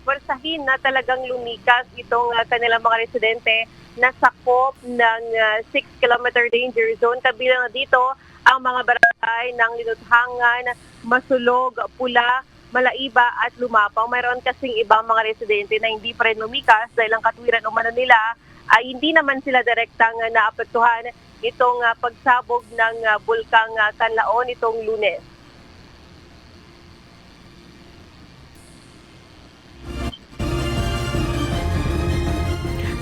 pwersahin na talagang lumikas itong kanilang mga residente na sakop ng 6-kilometer danger zone. Kabilang dito ang mga barangay ng Linuthangan, Masulog, Pula, Malaiba at Lumapaw. Mayroon kasing ibang mga residente na hindi pa rin lumikas dahil ang katwiran umano nila ay hindi naman sila direktang naapektuhan itong pagsabog ng bulkang Canlaon itong Lunes.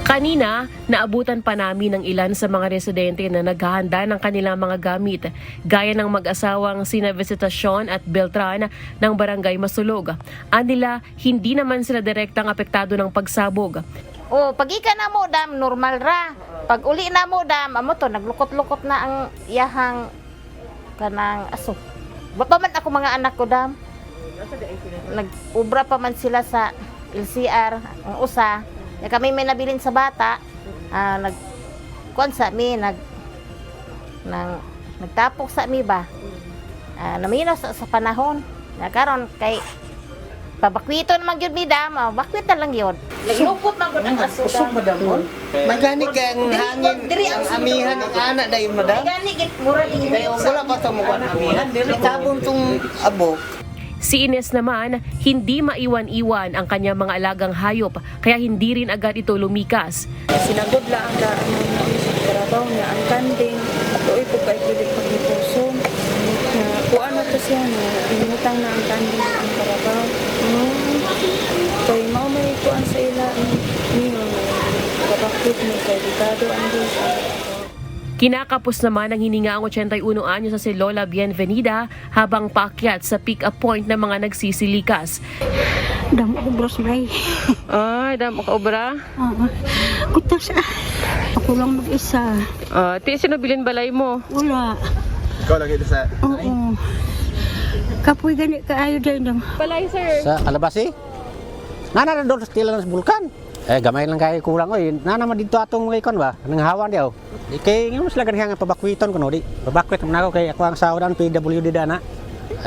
Kanina, naabutan pa namin ng ilan sa mga residente na naghahanda ng kanilang mga gamit, gaya ng mag-asawang sina Visitasyon at Beltran ng Barangay Masulog. Anila, hindi naman sila direktang apektado ng pagsabog. Pag ika na mo, dam, normal ra. Pag uli na mo, dam, amo to, naglukot-lukot na ang iyahang kanang aso. Ba pa man ako mga anak ko, dam? Nag-ubra pa man sila sa LCR, ang usa. Kami may nabilin sa bata, nagkuhan sa mi, nagtapok sa mi ba? Naminaw sa panahon. Karon kay pabakwito naman yun mi dam, bakwitan lang yun. Naglupot man ko ng aso. Usok madam mo? Magani kay ang hangin, ang amihan ng anak dayon madam. Magani git mura din. Kaya wala pa sa mukha amihan, dili tabon tong abo. Si Ines naman, hindi maiwan-iwan ang kanyang mga alagang hayop kaya hindi rin agad ito lumikas. Sinagod lang ang daan mo sa trabaho niya, ang kanding, doon po kahit bilit pag-ipuso. Kuha na to siya, inutang na ang kanding ang trabaho. Kaya mau may kuhaan sa ila, niyo, kapakit mo, kaya ditado ang disa. Kinakapos naman ang hininga ang 81 anyo sa si Lola Bienvenida habang paakyat sa pick-up point ng mga nagsisilikas. Damo ko bros may. Ay, damo ka obra? Kutos ako lang mag-isa. Sino bilin balay mo? Wala. Ikaw lagi ito sa... Oo. Kapoy gani kaayo dyan. Balay, sir. Sa Alabasi? Nana na doon sa tila ng bulkan. Gamay lang kaya kulang ko. Nana naman dito atong ikon ba? Nanghawan diyaw. Kaya nga mas lagan nga pabakwiton ko no di. Pabakwit naman ako kay ako ang sawadan PWD dana.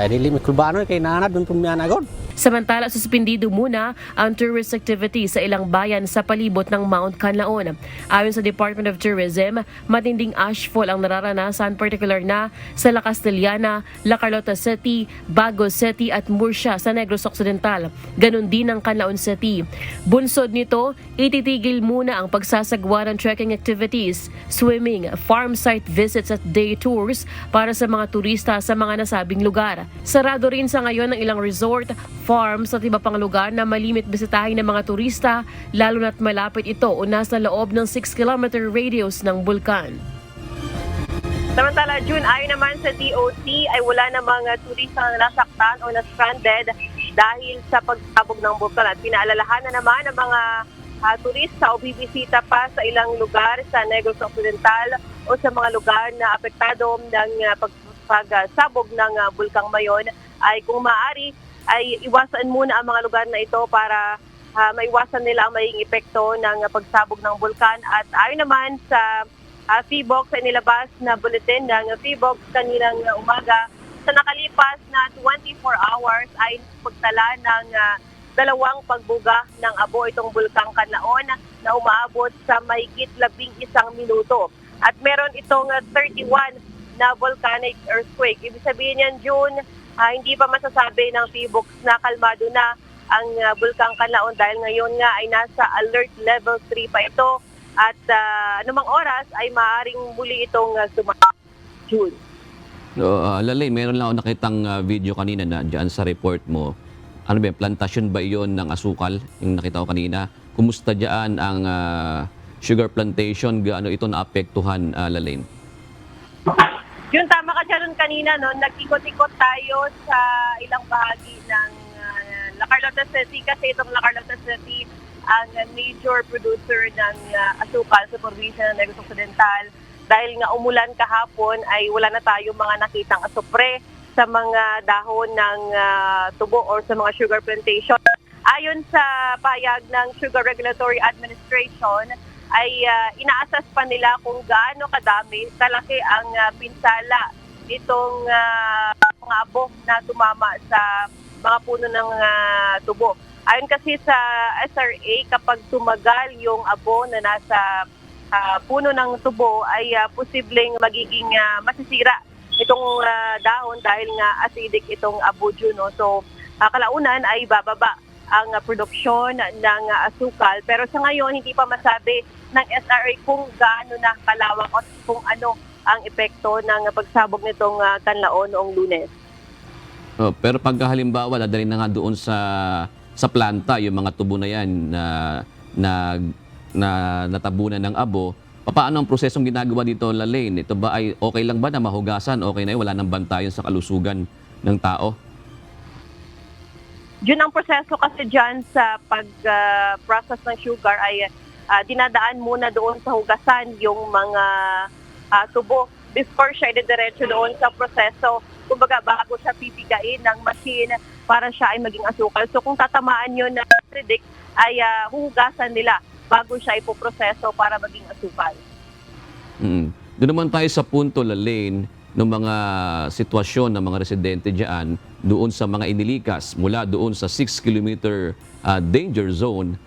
Dili mi kulbano kay nana doon pumiyan agad. Samantala, suspindido muna ang tourist activity sa ilang bayan sa palibot ng Mount Canlaon. Ayon sa Department of Tourism, matinding ashfall ang nararanasan particular na sa La Castellana, La Carlota City, Bagos City at Murcia sa Negros Occidental. Ganon din ang Canlaon City. Bunsod nito, ititigil muna ang pagsasagwa ng trekking activities, swimming, farm site visits at day tours para sa mga turista sa mga nasabing lugar. Sarado rin sa ngayon ng ilang resort, farms at iba pang lugar na malimit bisitahin ng mga turista lalo na't malapit ito o nasa loob ng 6-kilometer radius ng bulkan. Samantala, June, ayon naman sa DOT ay wala namang turista na nasaktan o na-stranded dahil sa pagsabog ng bulkan at pinaalalahanan naman ng mga turista o bibisita pa sa ilang lugar sa Negros Occidental o sa mga lugar na apektado ng pagsabog ng bulkang Mayon ay kung maaari ay iwasan muna ang mga lugar na ito para maiwasan nila ang maging epekto ng pagsabog ng bulkan. At ayon naman sa PHIVOLCS sa nilabas na bulletin ng PHIVOLCS kaninang umaga, sa nakalipas na 24 hours ay pagtala ng dalawang pagbuga ng abo itong bulkang Canlaon na umaabot sa mahigit 11 minuto. At meron itong 31 na volcanic earthquake. Ibig sabihin yan, June, hindi pa masasabi ng PHIVOLCS na kalmado na ang bulkang Canlaon dahil ngayon nga ay nasa alert level 3 pa ito at anumang oras ay maaaring muli itong sumagot. June. Lalay, meron lang ako nakitang video kanina na dyan sa report mo. Ano ba, plantation ba iyon ng asukal? Yung nakita ko kanina. Kumusta dyan ang sugar plantation? Gaano ito naapektuhan, Lalaine? Yun, tama ka dyan kanina, no? Nag-ikot-ikot tayo sa ilang bahagi ng La Carlota City kasi itong La Carlota City ang major producer ng asukal sa probinsya ng Negros Occidental. Dahil nga umulan kahapon ay wala na tayo mga nakitang asupre sa mga dahon ng tubo or sa mga sugar plantation. Ayon sa payag ng Sugar Regulatory Administration, ay inaasas pa nila kung gaano kalaki ang pinsala nitong mga abo na tumama sa mga puno ng tubo. Ayon kasi sa SRA, kapag tumagal yung abo na nasa puno ng tubo ay posibleng magiging masisira itong dahon dahil nga acidic itong abo, Juno. So kalaunan ay bababa ang produksyon ng asukal. Pero sa ngayon, hindi pa masabi ng SRA kung gaano na kalawak o kung ano ang epekto ng pagsabog nitong Canlaon noong Lunes. Pero pag halimbawa, dadalhin na nga doon sa planta, yung mga tubo na yan na natabunan ng abo, paano ang prosesong ginagawa dito, Lalaine? Ito ba ay okay lang ba na mahugasan? Okay na yun? Wala nang bantayan sa kalusugan ng tao? Yun ang proseso kasi dyan sa pag-process ng sugar ay dinadaan muna doon sa hugasan yung mga tubo before siya ididiretso doon sa proseso. Kumbaga bago siya pipigain ng machine para siya ay maging asukal. So kung tatamaan yun na predict ay huhugasan nila bago siya ipoproseso para maging asukal. Doon naman tayo sa punto, Lalaine, ng mga sitwasyon ng mga residente dyan doon sa mga inilikas mula doon sa 6-kilometer danger zone.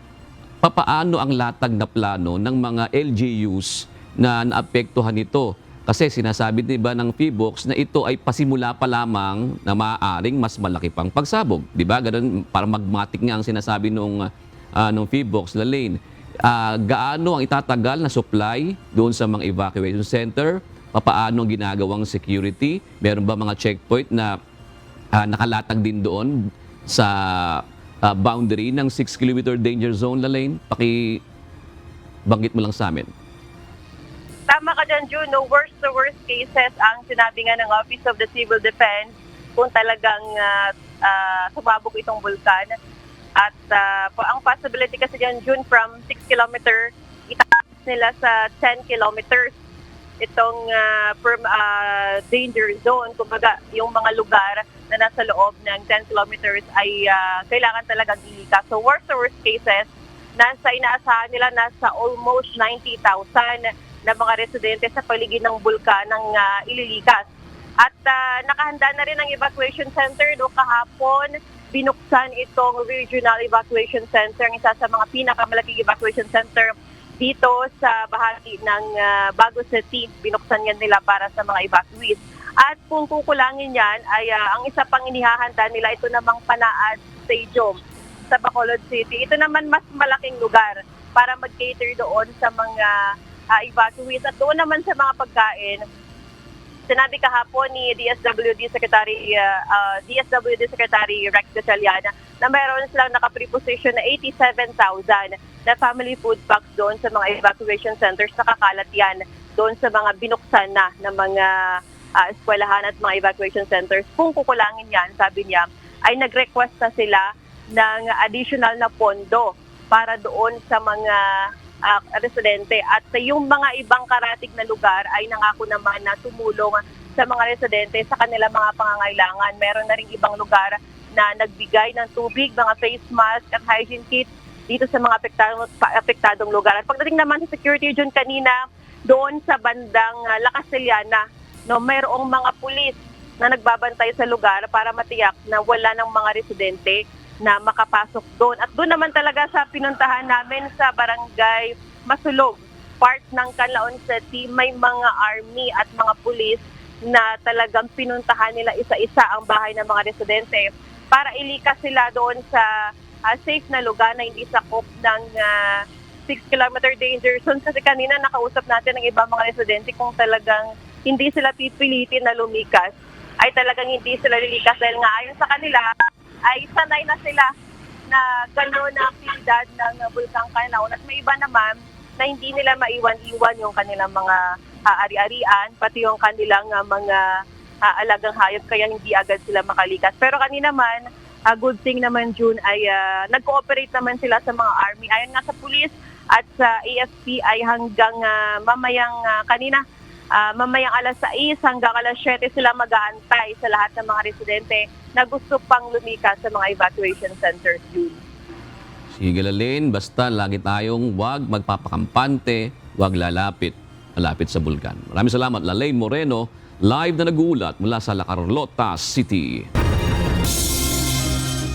Papaano ang latag na plano ng mga LGUs na naapektuhan nito Kasi sinasabi diba ng PHIVOLCS na ito ay pasimula pa lamang na maaaring mas malaki pang pagsabog. Diba? Ganun, para magmatic nga ang sinasabi nung PHIVOLCS, Lalaine. Gaano ang itatagal na supply doon sa mga evacuation center? Paano ang ginagawang security? Meron ba mga checkpoint na nakalatag din doon sa boundary ng 6-kilometer danger zone, Lalaine? Banggit mo lang sa amin. Tama ka dyan, June. No, worst cases ang sinabi nga ng Office of the Civil Defense kung talagang sumabog itong bulkan. At ang possibility kasi dyan, June, from 6 kilometer, itaas nila sa 10 kilometers itong danger zone. Kumbaga, yung mga lugar na nasa loob ng 10 kilometers ay kailangan talagang ilikas. So, worst cases, inaasahan nila nasa almost 90,000 na mga residente sa paligid ng bulkan ng ililikas. At nakahanda na rin ang evacuation center. Kahapon, binuksan itong Regional Evacuation Center, ang isa sa mga pinakamalaking evacuation center dito sa bahagi ng Bago City. Binuksan yan nila para sa mga evacuees. At kung kukulangin yan, ay ang isa pang inihahanda nila, ito namang Panaad Stadium sa Bacolod City. Ito naman mas malaking lugar para mag-cater doon sa mga evacuees. At doon naman sa mga pagkain, sinabi kahapon ni DSWD Secretary Rex Gatchalian na mayroon silang naka-preposition na 87,000 na family food packs doon sa mga evacuation centers. Nakakalat yan doon sa mga binuksan na ng mga eskwelahan at mga evacuation centers. Kung kukulangin yan, sabi niya, ay nag-request na sila ng additional na pondo para doon sa mga residente. At yung mga ibang karatig na lugar ay nangako naman na tumulong sa mga residente sa kanilang mga pangangailangan. Meron na rin ibang lugar na nagbigay ng tubig, mga face mask at hygiene kits dito sa mga apektadong lugar. At pagdating naman sa security dyan kanina, doon sa bandang La Castellana, mayroong mga pulis na nagbabantay sa lugar para matiyak na wala ng mga residente na makapasok doon. At doon naman talaga sa pinuntahan namin sa Barangay Masulog, part ng Canlaon City, may mga army at mga pulis na talagang pinuntahan nila isa-isa ang bahay ng mga residente para ilikas sila doon sa safe na lugar na hindi sakop ng 6-kilometer danger zone. Kasi kanina nakausap natin ng ibang mga residente kung talagang hindi sila pipilitin na lumikas, ay talagang hindi sila lilikas dahil nga ayon sa kanila, ay sanay na sila na gano'n na aktibidad ng Bulkang Canlaon. At may iba naman na hindi nila maiwan-iwan yung kanilang mga ari-arian, pati yung kanilang mga alagang hayop, kaya hindi agad sila makalikas. Pero kanina naman, good thing naman, June, ay nag-cooperate naman sila sa mga army. Ayon nga sa pulis at sa AFP ay hanggang mamayang alas 6 hanggang alas 7 sila mag-aantay sa lahat ng mga residente na gusto pang lumikas sa mga evacuation centers. Sige, Lalaine, basta lagi tayong wag magpapakampante, wag malapit sa bulkan. Maraming salamat, Lalaine Moreno, live na nag-uulat mula sa La Carlota City.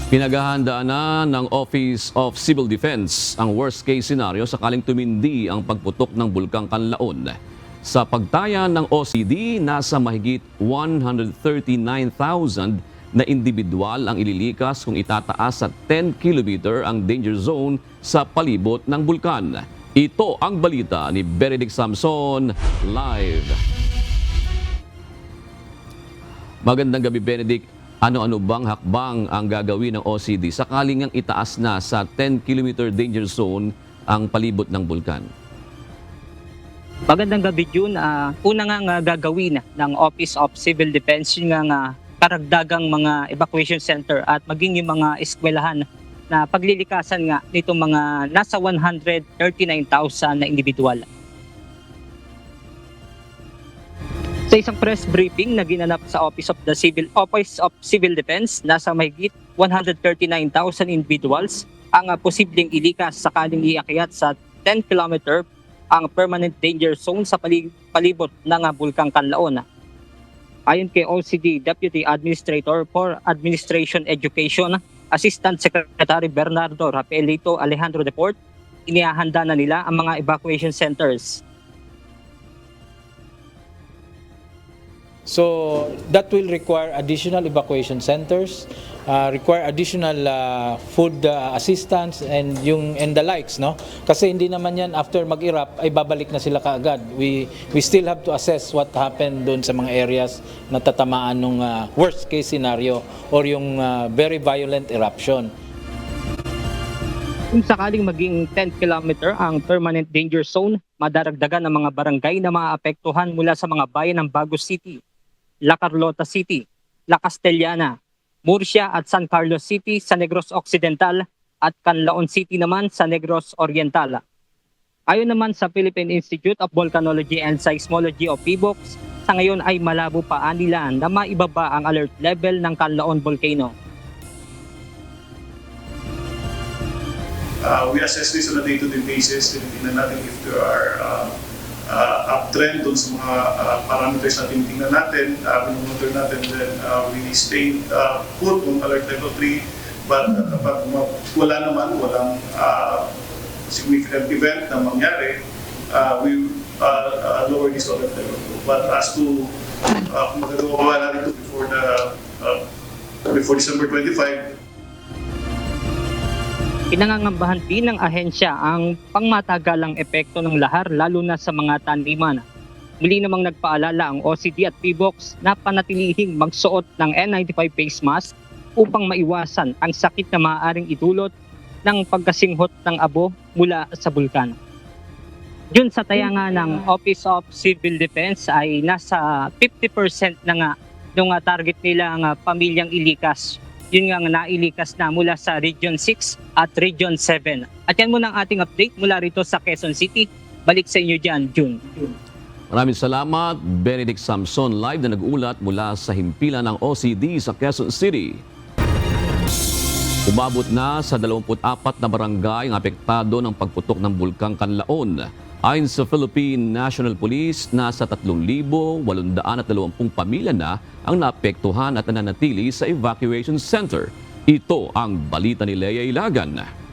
Pinaghahandaan na ng Office of Civil Defense ang worst case scenario sakaling tumindi ang pagputok ng Bulkang Canlaon. Sa pagtaya ng OCD, nasa mahigit 139,000 na individual ang ililikas kung itataas sa 10 kilometer ang danger zone sa palibot ng bulkan. Ito ang balita ni Benedict Samson, live. Magandang gabi, Benedict. Ano-ano bang hakbang ang gagawin ng OCD sakaling ang itaas na sa 10 kilometer danger zone ang palibot ng bulkan? Magandang gabi, June. Una nga gagawin ng Office of Civil Defense yung nga karagdagang mga evacuation center at maging yung mga eskwelahan na paglilikasan nga nitong mga nasa 139,000 na individual. Sa isang press briefing na ginanap sa Office of Civil Defense, nasa mahigit 139,000 individuals ang posibleng ilikas sakaling iakyat sa 10 kilometer ang permanent danger zone sa palibot ng Bulkang Canlaon. Ayon kay OCD Deputy Administrator for Administration Education, Assistant Secretary Bernardo Rafaelito Alejandro Deport, inihahanda na nila ang mga evacuation centers. So that will require additional evacuation centers, require additional food assistance and the likes, no? Kasi hindi naman yan after mag-erupt ay babalik na sila kaagad. We still have to assess what happened doon sa mga areas na tatamaan ng worst case scenario or yung very violent eruption. Kung sakaling maging 10 kilometer ang permanent danger zone, madaragdagan ang mga barangay na maapektuhan mula sa mga bayan ng Bagos City, La Carlota City, La Castellana, Murcia at San Carlos City sa Negros Occidental at Canlaon City naman sa Negros Oriental. Ayon naman sa Philippine Institute of Volcanology and Seismology o PBOX, sa ngayon ay malabo pa nila na maibaba ang alert level ng Canlaon Volcano. We assess this on a day-to-day basis. Tinitingnan natin if there are uptrend dun sa mga parameters na tinitingnan natin, binumonitor natin, then we stay put on alert level 3. But kapag walang significant event na mangyari, we lower this alert level 2. But as to kung magagawa natin ito before December 25, Pinangangambahan din ng ahensya ang pangmatagalang epekto ng lahar lalo na sa mga taniman. Muli namang nagpaalala ang OCD at PBOX na panatilihing magsuot ng N95 face mask upang maiwasan ang sakit na maaaring idulot ng pagkasinghot ng abo mula sa bulkan. Yun sa tayangan ng Office of Civil Defense ay nasa 50% na nga yung target nila ang pamilyang ilikas. Yun nga nailikas na mula sa Region 6 at Region 7. At yan muna ang ating update mula rito sa Quezon City. Balik sa inyo dyan, June. Maraming salamat, Benedict Samson, live na nag-ulat mula sa himpilan ng OCD sa Quezon City. Umabot na sa 24 na barangay ang apektado ng pagputok ng bulkang Canlaon. Ayon sa Philippine National Police, nasa 3,820 pamilya na ang naapektuhan at nananatili sa evacuation center. Ito ang balita ni Lea Ilagan.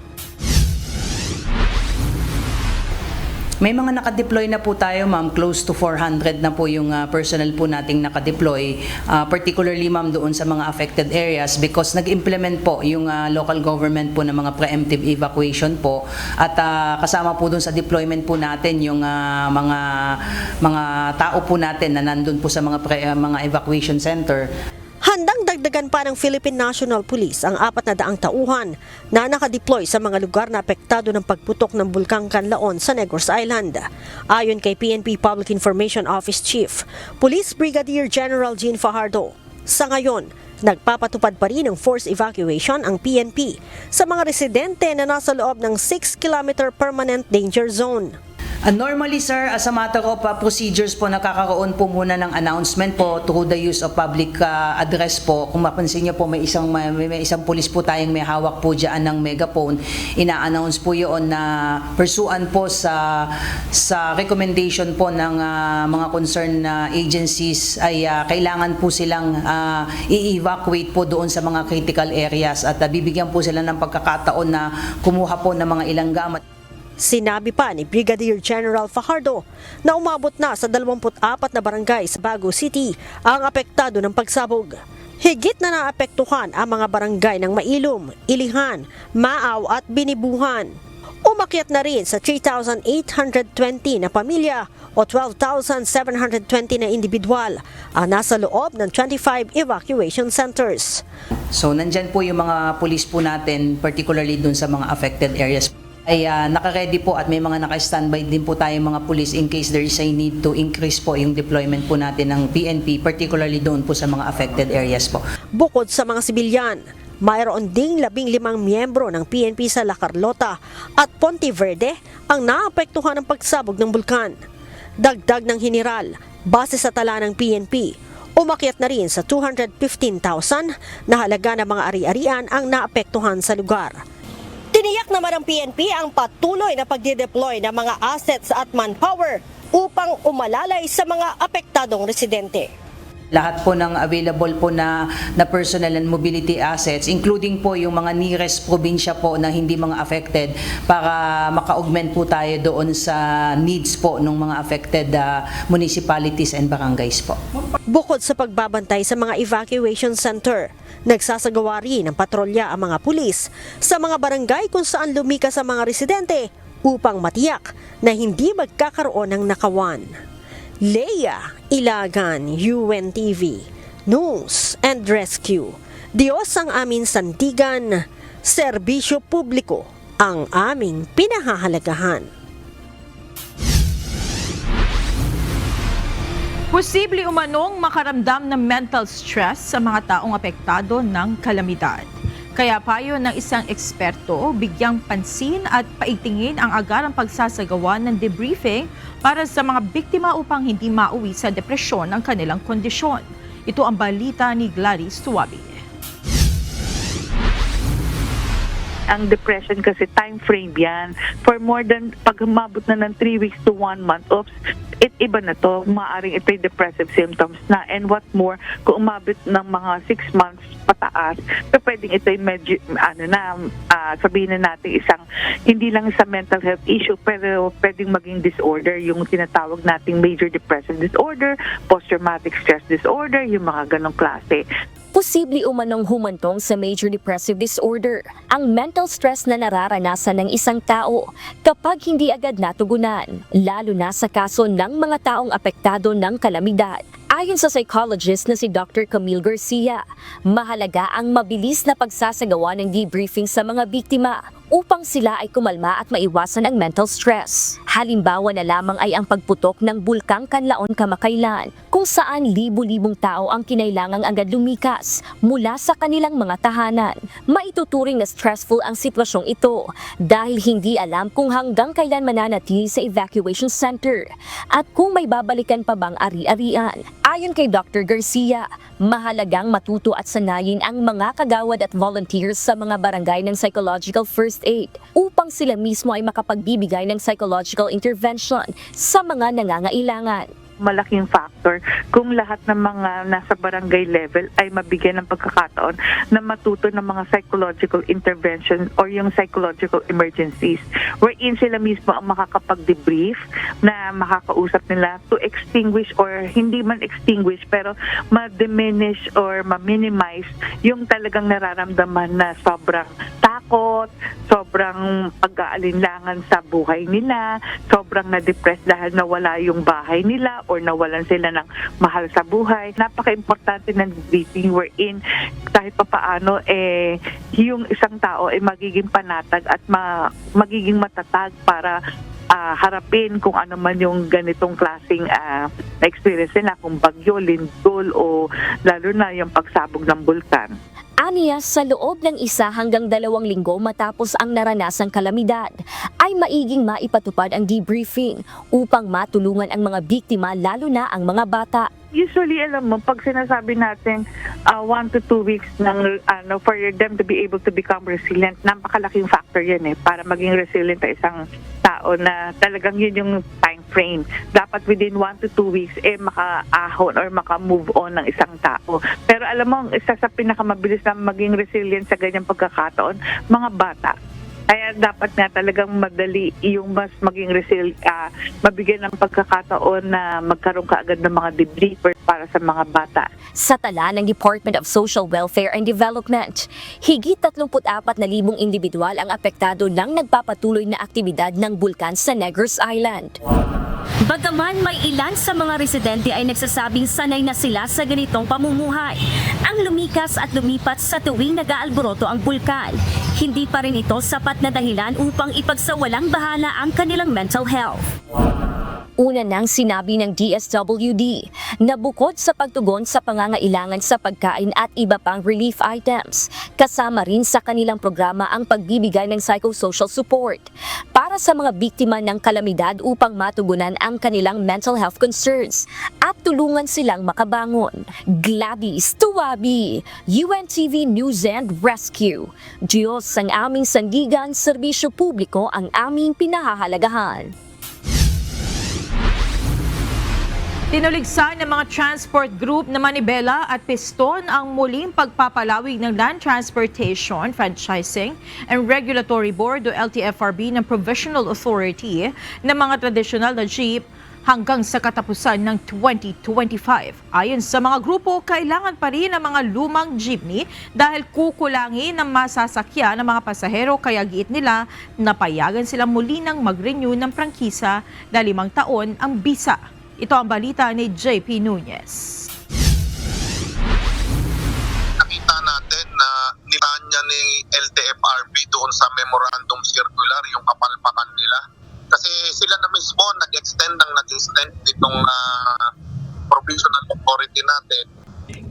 May mga nakadeploy na po tayo, ma'am. Close to 400 na po yung personnel po nating nakadeploy. Particularly, ma'am, doon sa mga affected areas because nag-implement po yung local government po ng mga preemptive evacuation po. At kasama po doon sa deployment po natin yung mga tao po natin na nandun po sa mga evacuation center. Handang dagdagan pa ng Philippine National Police ang 400 tauhan na nakadeploy sa mga lugar na apektado ng pagputok ng Bulkang Canlaon sa Negros Island. Ayon kay PNP Public Information Office Chief, Police Brigadier General Jean Fajardo, sa ngayon, nagpapatupad pa rin ng forced evacuation ang PNP sa mga residente na nasa loob ng 6-kilometer permanent danger zone. Normally, sir, as a matter of procedures po, nakakaroon po muna ng announcement po through the use of public address po. Kung mapansin niyo po, may isang pulis po tayong may hawak po dyan ng megaphone. Ina-announce po yun na pursuant po sa recommendation po ng mga concerned agencies ay kailangan po silang i-evacuate po doon sa mga critical areas at bibigyan po sila ng pagkakataon na kumuha po ng mga ilang gamit. Sinabi pa ni Brigadier General Fajardo na umabot na sa 24 na barangay sa Bagos City ang apektado ng pagsabog. Higit na naapektuhan ang mga barangay ng Mailum, Ilihan, Maaw at Binibuhan. Umakyat na rin sa 3,820 na pamilya o 12,720 na individual ang nasa loob ng 25 evacuation centers. So nandyan po yung mga pulis po natin, particularly dun sa mga affected areas. Ay naka-ready po at may mga naka-standby din po tayong mga police in case there is a need to increase po yung deployment po natin ng PNP, particularly doon po sa mga affected areas po. Bukod sa mga sibilyan, mayroon ding 15 miyembro ng PNP sa La Carlota at Ponte Verde ang naapektuhan ng pagsabog ng bulkan. Dagdag ng general, base sa tala ng PNP, umakyat na rin sa 215,000 na halaga ng mga ari-arian ang naapektuhan sa lugar. Tiniyak naman ng PNP ang patuloy na pagdideploy ng mga assets at manpower upang umalalay sa mga apektadong residente. Lahat po ng available po na personal and mobility assets, including po yung mga nearest probinsya po na hindi mga affected, para maka-augment po tayo doon sa needs po ng mga affected municipalities and barangays po. Bukod sa pagbabantay sa mga evacuation center, nagsasagawa rin ng patrolya ang mga pulis sa mga barangay kung saan lumikas ang mga residente upang matiyak na hindi magkakaroon ng nakawan. Leia Ilagan, UNTV, News and Rescue. Diyos ang aming sandigan, serbisyo publiko ang aming pinahahalagahan. Posible umanong makaramdam ng mental stress sa mga taong apektado ng kalamidad. Kaya payo ng isang eksperto, bigyang pansin at paigtingin ang agarang pagsasagawa ng debriefing para sa mga biktima upang hindi mauwi sa depresyon ang kanilang kondisyon. Ito ang balita ni Gladys Tuwabi. Ang depression kasi time frame yan. For more than, pag umabot na ng 3 weeks to 1 month, iba na to. Maaring ito'y depressive symptoms na. And what more, kung umabot ng mga 6 months pataas, so pwedeng ito'y medyo, sabihin na natin isang, hindi lang sa mental health issue, pero pwedeng maging disorder, yung tinatawag nating major depressive disorder, post-traumatic stress disorder, yung mga ganong klase. Posible umanong humantong sa major depressive disorder ang mental stress na nararanasan ng isang tao kapag hindi agad natugunan, lalo na sa kaso ng mga taong apektado ng kalamidad. Ayon sa psychologist na si Dr. Camille Garcia, mahalaga ang mabilis na pagsasagawa ng debriefing sa mga biktima upang sila ay kumalma at maiwasan ang mental stress. Halimbawa na lamang ay ang pagputok ng bulkang Kanlaon kamakailan, kung saan libu-libong tao ang kinailangang agad lumikas mula sa kanilang mga tahanan. Maituturing na stressful ang sitwasyong ito dahil hindi alam kung hanggang kailan mananatili sa evacuation center at kung may babalikan pa bang ari-arian. Ayon kay Dr. Garcia, mahalagang matuto at sanayin ang mga kagawad at volunteers sa mga barangay ng psychological first aid upang sila mismo ay makapagbibigay ng psychological intervention sa mga nangangailangan. Malaking factor kung lahat ng mga nasa barangay level ay mabigyan ng pagkakataon na matuto ng mga psychological intervention or yung psychological emergencies wherein sila mismo ang makakapag-debrief na makakausap nila to extinguish or hindi man extinguish pero ma-diminish or ma-minimize yung talagang nararamdaman na sobrang takot, sobrang pag-aalinlangan sa buhay nila, sobrang na-depress dahil nawala yung bahay nila or nawalan sila ng mahal sa buhay. Napaka-importante ng debriefing wherein kahit papaano yung isang tao ay magiging panatag at magiging matatag para harapin kung ano man yung ganitong klaseng experience nila, kung bagyo, lindol o lalo na yung pagsabog ng bulkan. Aniya, sa loob ng 1 hanggang 2 linggo matapos ang naranasang kalamidad, ay maiging maipatupad ang debriefing upang matulungan ang mga biktima lalo na ang mga bata. Usually, alam mo, pag sinasabi natin 1 to 2 weeks for them to be able to become resilient, napakalaking factor yan para maging resilient ang isang tao na talagang yun yung time frame. Dapat within 1 to 2 weeks maka-ahon or maka-move on ng isang tao. Pero alam mo, isa sa pinakamabilis na maging resilient sa ganyang pagkakataon, mga bata. Kaya dapat nga talagang madali yung mas maging mabigyan ng pagkakataon na magkaroon ka agad ng mga debriefers para sa mga bata. Sa tala ng Department of Social Welfare and Development, higit 34,000 individual ang apektado ng nagpapatuloy na aktibidad ng bulkan sa Negros Island. Bagaman may ilan sa mga residente ay nagsasabing sanay na sila sa ganitong pamumuhay, ang lumikas at lumipat sa tuwing nag-aalboroto ang bulkan, hindi pa rin ito sapat na dahilan upang ipagsawalang bahala ang kanilang mental health. Una nang sinabi ng DSWD na bukod sa pagtugon sa pangangailangan sa pagkain at iba pang relief items, kasama rin sa kanilang programa ang pagbibigay ng psychosocial support para sa mga biktima ng kalamidad upang matugunan ang kanilang mental health concerns at tulungan silang makabangon. Gladys Tuwabi, UNTV News and Rescue. Diyos ang aming sandigan, serbisyo publiko ang aming pinahahalagahan. Tinuligsan ng mga transport group na Manibela at Piston ang muling pagpapalawig ng Land Transportation, Franchising and Regulatory Board o LTFRB ng Provisional Authority ng mga tradisyonal na jeep hanggang sa katapusan ng 2025. Ayon sa mga grupo, kailangan pa rin ang mga lumang jeepney dahil kukulangin ang masasakyan ng mga pasahero kaya giit nila na payagan silang muli ng mag-renew ng prangkisa na 5 taon ang bisa. Ito ang balita ni JP Nunez. Nakita natin na nilanya ni LTFRB doon sa memorandum circular yung kapalpakan nila. Kasi sila na mismo nag-extend itong provisional authority natin.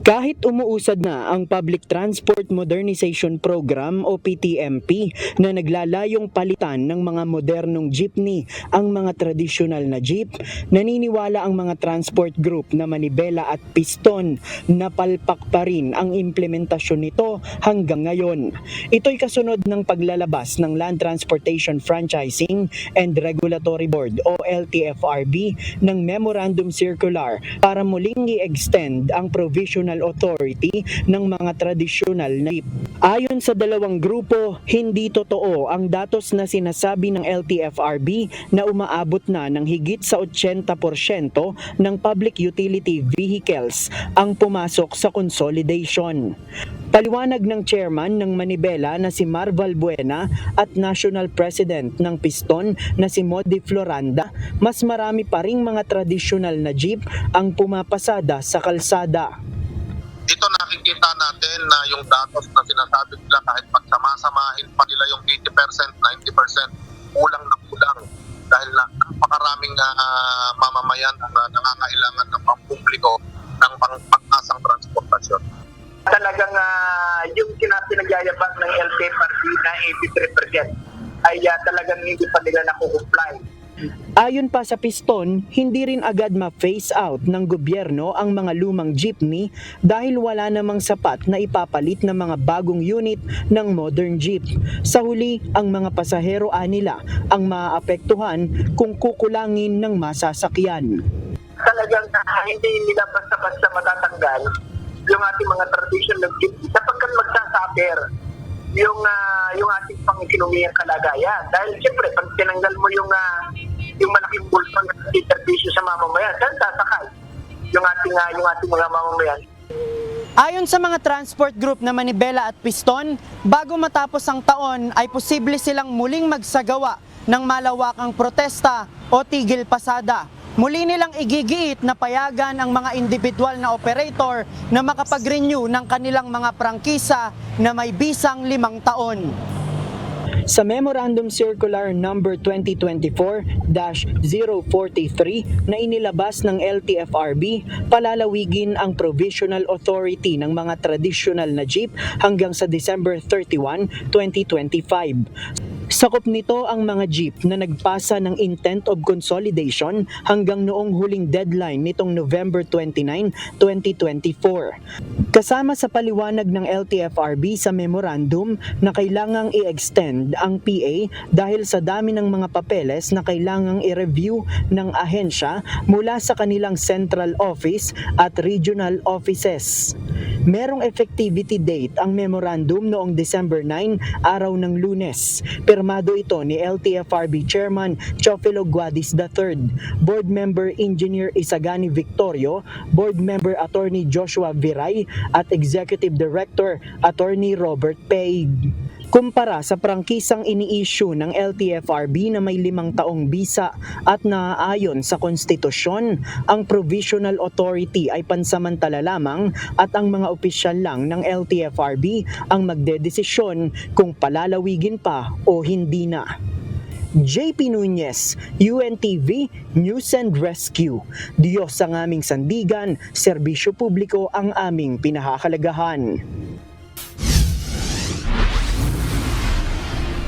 Kahit umuusad na ang Public Transport Modernization Program o PTMP na naglalayong palitan ng mga modernong jeepney ang mga tradisyonal na jeep, naniniwala ang mga transport group na Manibela at Piston na palpak pa rin ang implementasyon nito hanggang ngayon. Ito'y kasunod ng paglalabas ng Land Transportation Franchising and Regulatory Board o LTFRB ng Memorandum Circular para muling i-extend ang provisional authority ng mga tradisyonal na jeep. Ayon sa dalawang grupo, hindi totoo ang datos na sinasabi ng LTFRB na umaabot na ng higit sa 80% ng public utility vehicles ang pumasok sa consolidation. Paliwanag ng chairman ng Manibela na si Marval Buena at National President ng Piston na si Modi Floranda, mas marami pa ring mga tradisyonal na jeep ang pumapasada sa kalsada. Dito nakikita natin na yung datos na sinasabi nila kahit pagsama-samahin pa nila yung 80%, 90%, kulang na kulang. Dahil napakaraming mamamayan na nangangailangan ng pampubliko ng pang-asang transportasyon. Talagang yung pinagyayabang ng LTFRB na 83% ay talagang hindi pa nila nakukumply. Ayon pa sa Piston, hindi rin agad ma-phase out ng gobyerno ang mga lumang jeepney dahil wala namang sapat na ipapalit ng mga bagong unit ng modern jeep. Sa huli, ang mga pasahero nila ang maaapektuhan kung kukulangin ng masasakyan. Talagang hindi nila basta-basta matatanggal yung ating mga traditional jeep sapagkat magsasuffer yung ating pangkinumiyang kalagayan. Dahil siyempre, pag tinanggal mo yung malaking bulto na serbisyo sa mamamayan, saan sasakay yung ating mga mamamayan? Ayon sa mga transport group na Manibela at Piston, bago matapos ang taon ay posible silang muling magsagawa ng malawakang protesta o tigil pasada. Muli nilang igigiit na payagan ang mga individual na operator na makapag-renew ng kanilang mga prangkisa na may bisang 5 taon. Sa Memorandum Circular Number 2024-043 na inilabas ng LTFRB, palalawigin ang provisional authority ng mga traditional na jeep hanggang sa December 31, 2025. Sakop nito ang mga jeep na nagpasa ng intent of consolidation hanggang noong huling deadline nitong November 29, 2024. Kasama sa paliwanag ng LTFRB sa memorandum na kailangang i-extend ang PA dahil sa dami ng mga papeles na kailangang i-review ng ahensya mula sa kanilang central office at regional offices. Merong effectivity date ang memorandum noong December 9, araw ng Lunes. Pirmado ito ni LTFRB Chairman Chofilo Guadis III, Board Member Engineer Isagani Victorio, Board Member Attorney Joshua Viray at Executive Director Attorney Robert Paig. Kumpara sa prangkisang ini-issue ng LTFRB na may 5 taong bisa at naaayon sa konstitusyon, ang Provisional Authority ay pansamantala lamang at ang mga opisyal lang ng LTFRB ang magdedesisyon kung palalawigin pa o hindi na. JP Nunez, UNTV, News and Rescue. Diyos ang aming sandigan, serbisyo publiko ang aming pinahahalagahan.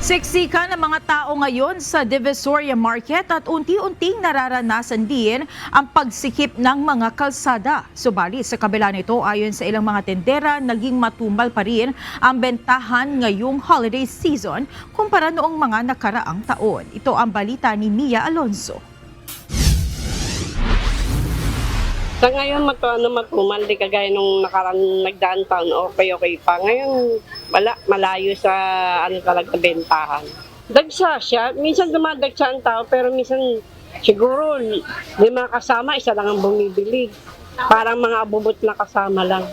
Siksikan ng mga tao ngayon sa Divisoria Market at unti-unting nararanasan din ang pagsikip ng mga kalsada. Subalit sa kabila nito, ayon sa ilang mga tendera, naging matumal pa rin ang bentahan ngayong holiday season kumpara noong mga nakaraang taon. Ito ang balita ni Mia Alonso. Sa ngayon, matumal, di kagaya nung nagdaan taon, okay pa. Ngayon, malayo sa talaga bentahan. Dagsa siya, minsan dumadagsa ang tao, pero minsan siguro 5 kasama, isa lang ang bumibili. Parang mga abubot na kasama lang.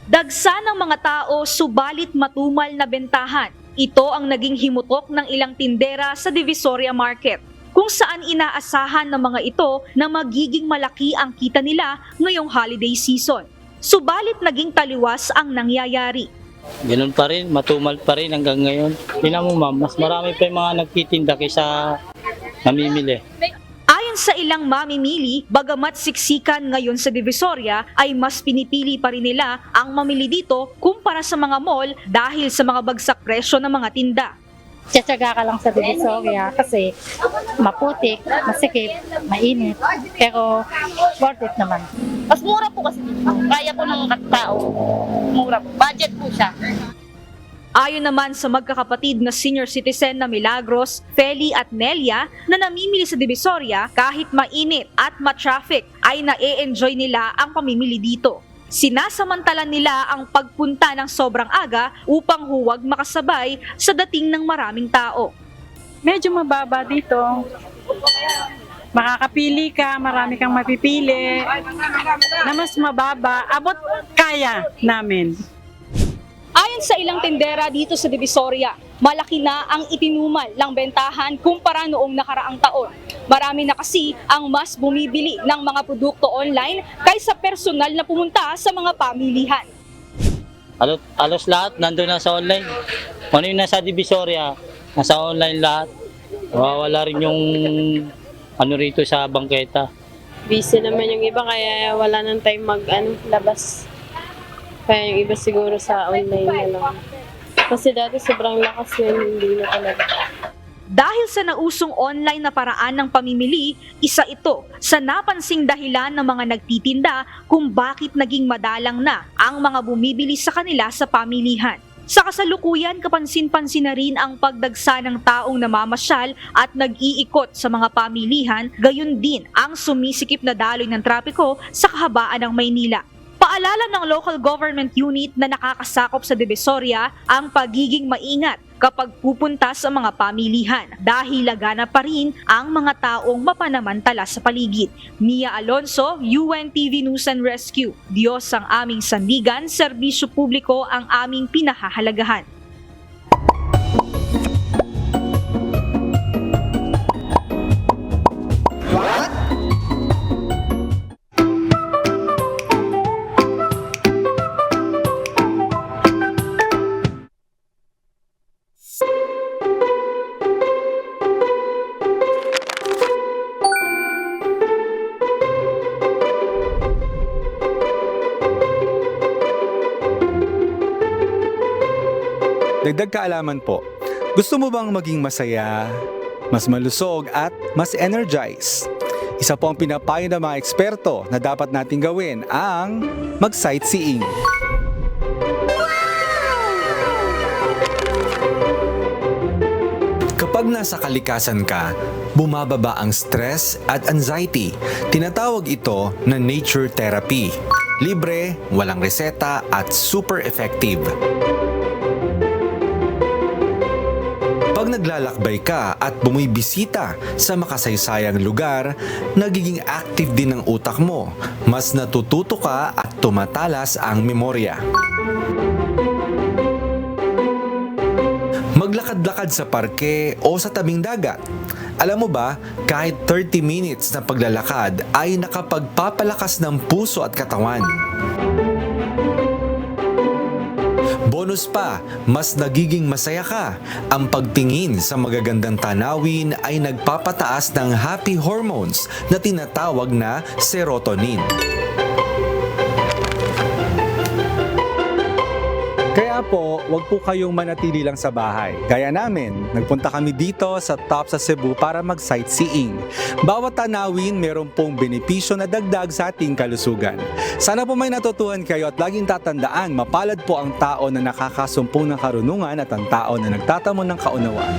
Dagsa ng mga tao, subalit matumal na bentahan. Ito ang naging himutok ng ilang tindera sa Divisoria Market, kung saan inaasahan ng mga ito na magiging malaki ang kita nila ngayong holiday season. Subalit naging taliwas ang nangyayari. Ganun pa rin, matumal pa rin hanggang ngayon. Tingnan mo ma'am, mas marami pa yung mga nagtitinda kaysa namimili. Ayon sa ilang mamimili, bagamat siksikan ngayon sa Divisoria, ay mas pinipili pa rin nila ang mamili dito kumpara sa mga mall dahil sa mga bagsak presyo ng mga tinda. Tsatsaga ka lang sa Divisoria kasi maputik, masikip, mainit, pero worth it naman. Mas mura po kasi dito. Kaya po ng tao. Mura po. Budget po siya. Ayon naman sa magkakapatid na senior citizen na Milagros, Feli at Nelia na namimili sa Divisoria, kahit mainit at ma-traffic ay na-e-enjoy nila ang pamimili dito. Sinasamantalan nila ang pagpunta ng sobrang aga upang huwag makasabay sa dating ng maraming tao. Medyo mababa dito. Makakapili ka, marami kang mapipili na mas mababa, abot kaya namin. Ayon sa ilang tindera dito sa Divisoria, malaki na ang itinumal ng bentahan kumpara noong nakaraang taon. Marami na kasi ang mas bumibili ng mga produkto online kaysa personal na pumunta sa mga pamilihan. Alos lahat nandun na sa online. Ano yung nasa Divisoria, nasa online lahat. Wala rin yung rito sa bangketa. Busy naman yung iba kaya wala nang time labas. Kaya yung iba siguro sa online na lang. Kasi dati sobrang lakas yun, hindi na talaga. Dahil sa nausong online na paraan ng pamimili, isa ito sa napansing dahilan ng mga nagtitinda kung bakit naging madalang na ang mga bumibili sa kanila sa pamilihan. Sa kasalukuyan, kapansin-pansin na rin ang pagdagsa ng taong namamasyal at nag-iikot sa mga pamilihan, gayon din ang sumisikip na daloy ng trapiko sa kahabaan ng Maynila. Paalala ng local government unit na nakakasakop sa Divisoria ang pagiging maingat kapag pupunta sa mga pamilihan dahil lagana pa rin ang mga taong mapanamantala sa paligid. Mia Alonso, UNTV News and Rescue. Diyos ang aming sandigan, serbisyo publiko ang aming pinahahalagahan. Dagdag kaalaman po, gusto mo bang maging masaya, mas malusog at mas energized? Isa po ang pinapayo ng mga eksperto na dapat nating gawin ang mag-sightseeing. Kapag nasa kalikasan ka, bumababa ang stress at anxiety. Tinatawag ito na nature therapy. Libre, walang reseta at super effective. Pag naglalakbay ka at bumibisita sa makasaysayang lugar, nagiging active din ang utak mo. Mas natututo ka at tumatalas ang memorya. Maglakad-lakad sa parke o sa tabing dagat. Alam mo ba, kahit 30 minutes na paglalakad ay nakapagpapalakas ng puso at katawan. Bonus pa, mas nagiging masaya ka. Ang pagtingin sa magagandang tanawin ay nagpapataas ng happy hormones na tinatawag na serotonin. Kaya po, wag po kayong manatili lang sa bahay. Gaya namin, nagpunta kami dito sa top sa Cebu para mag-sightseeing. Bawat tanawin meron pong benepisyo na dagdag sa ating kalusugan. Sana po may natutuhan kayo at laging tatandaan, mapalad po ang tao na nakakasumpong ng karunungan at ang tao na nagtatamo ng kaunawaan.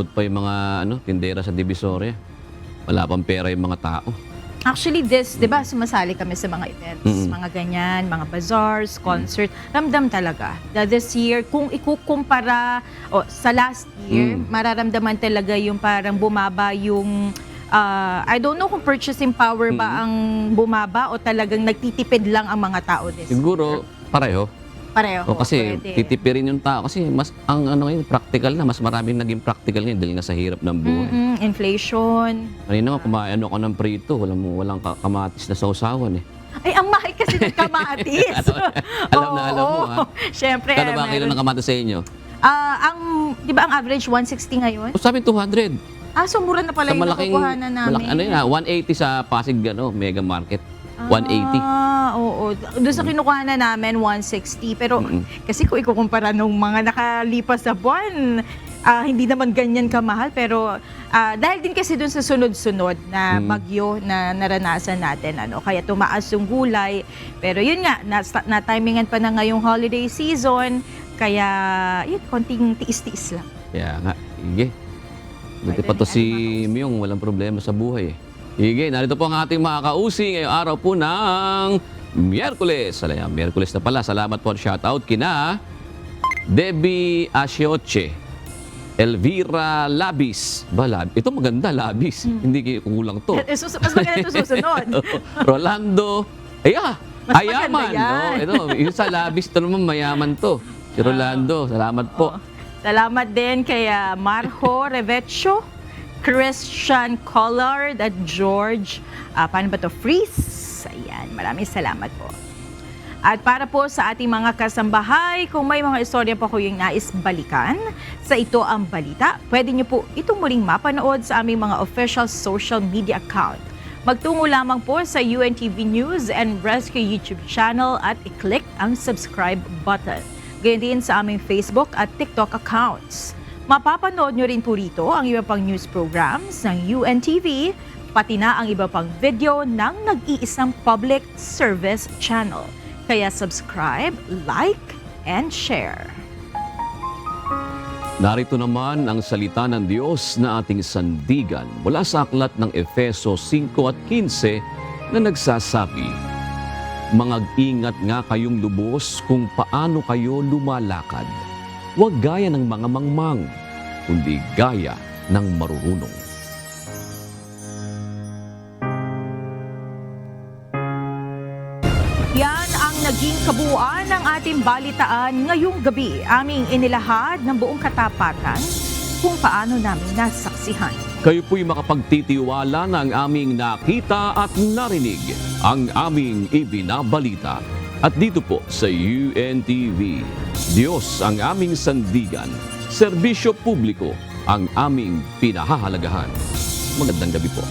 malungkot pa yung mga tindera sa Divisoria. Wala pang pera yung mga tao. Actually, di ba, sumasali kami sa mga events, mga ganyan, mga bazaars, concert. Ramdam talaga. This year, kung ikukumpara sa last year, mararamdaman talaga yung parang bumaba yung, I don't know kung purchasing power ba ang bumaba o talagang nagtitipid lang ang mga tao this year. Siguro, pareho. Pareho. Kasi pwede. titipirin yung tao. Kasi mas, practical na. Mas maraming naging practical ngayon dahil nga sa hirap ng buhay. Inflation. Kanina nga, kumain ako ng prito. Walang kamatis na sausawan eh. Ay, ang mahal kasi ng kamatis. Alam na alam mo, ha? Siyempre. Kano ba kilo ng kamatis sa inyo? Di ba ang average 160 ngayon? Sabi 200. So mura na pala yung nakukuhanan namin. 180 sa Pasig, Mega Market. 180. Oo. Doon sa kinukuha na namin, 160. Pero kasi kung ikukumpara nung mga nakalipas sa buwan, hindi naman ganyan kamahal. Pero dahil din kasi doon sa sunod-sunod na bagyo na naranasan natin, kaya tumaas yung gulay. Pero yun nga, na-timingan pa na ngayong holiday season. Kaya yun, konting tiis-tiis lang. Kaya nga, sige. Buti pa to si Myong, walang problema sa buhay eh. Sige, narito po ang ating mga kausi ngayong araw po ng Miyerkules. Miyerkules na pala. Salamat po at shoutout kina Debbie Asioche, Elvira Labis. Ito maganda, Labis. Hindi kulang to. Mas maganda ito susunod. Rolando. Mas Ayaman. maganda yan. Ito, yung sa Labis, ito naman mayaman to. Si Rolando, salamat po. Salamat din kay Marjo Revecho, Christian Collard at George, paano ba to? Freeze. Ayan, maraming salamat po. At para po sa ating mga kasambahay, kung may mga istorya po ko yung nais balikan sa Ito Ang Balita, pwede niyo po ito muling mapanood sa aming mga official social media account. Magtungo lamang po sa UNTV News and Rescue YouTube channel at i-click ang subscribe button. Gayon din sa aming Facebook at TikTok accounts. Mapapanood nyo rin po rito ang iba pang news programs ng UNTV, pati na ang iba pang video ng nag-iisang public service channel. Kaya subscribe, like, and share. Narito naman ang salita ng Diyos na ating sandigan mula sa aklat ng Efeso 5:15 na nagsasabi, "Mag-ingat nga kayong lubos kung paano kayo lumalakad. Huwag gaya ng mga mangmang, kundi gaya ng marurunong." Yan ang naging kabuuan ng ating balitaan ngayong gabi. Aming inilahad ng buong katapatan kung paano namin nasaksihan. Kayo po'y makapagtitiwala ng aming nakita at narinig, ang aming ibinabalita. At dito po sa UNTV, Diyos ang aming sandigan, serbisyo publiko ang aming pinahahalagahan. Magandang gabi po.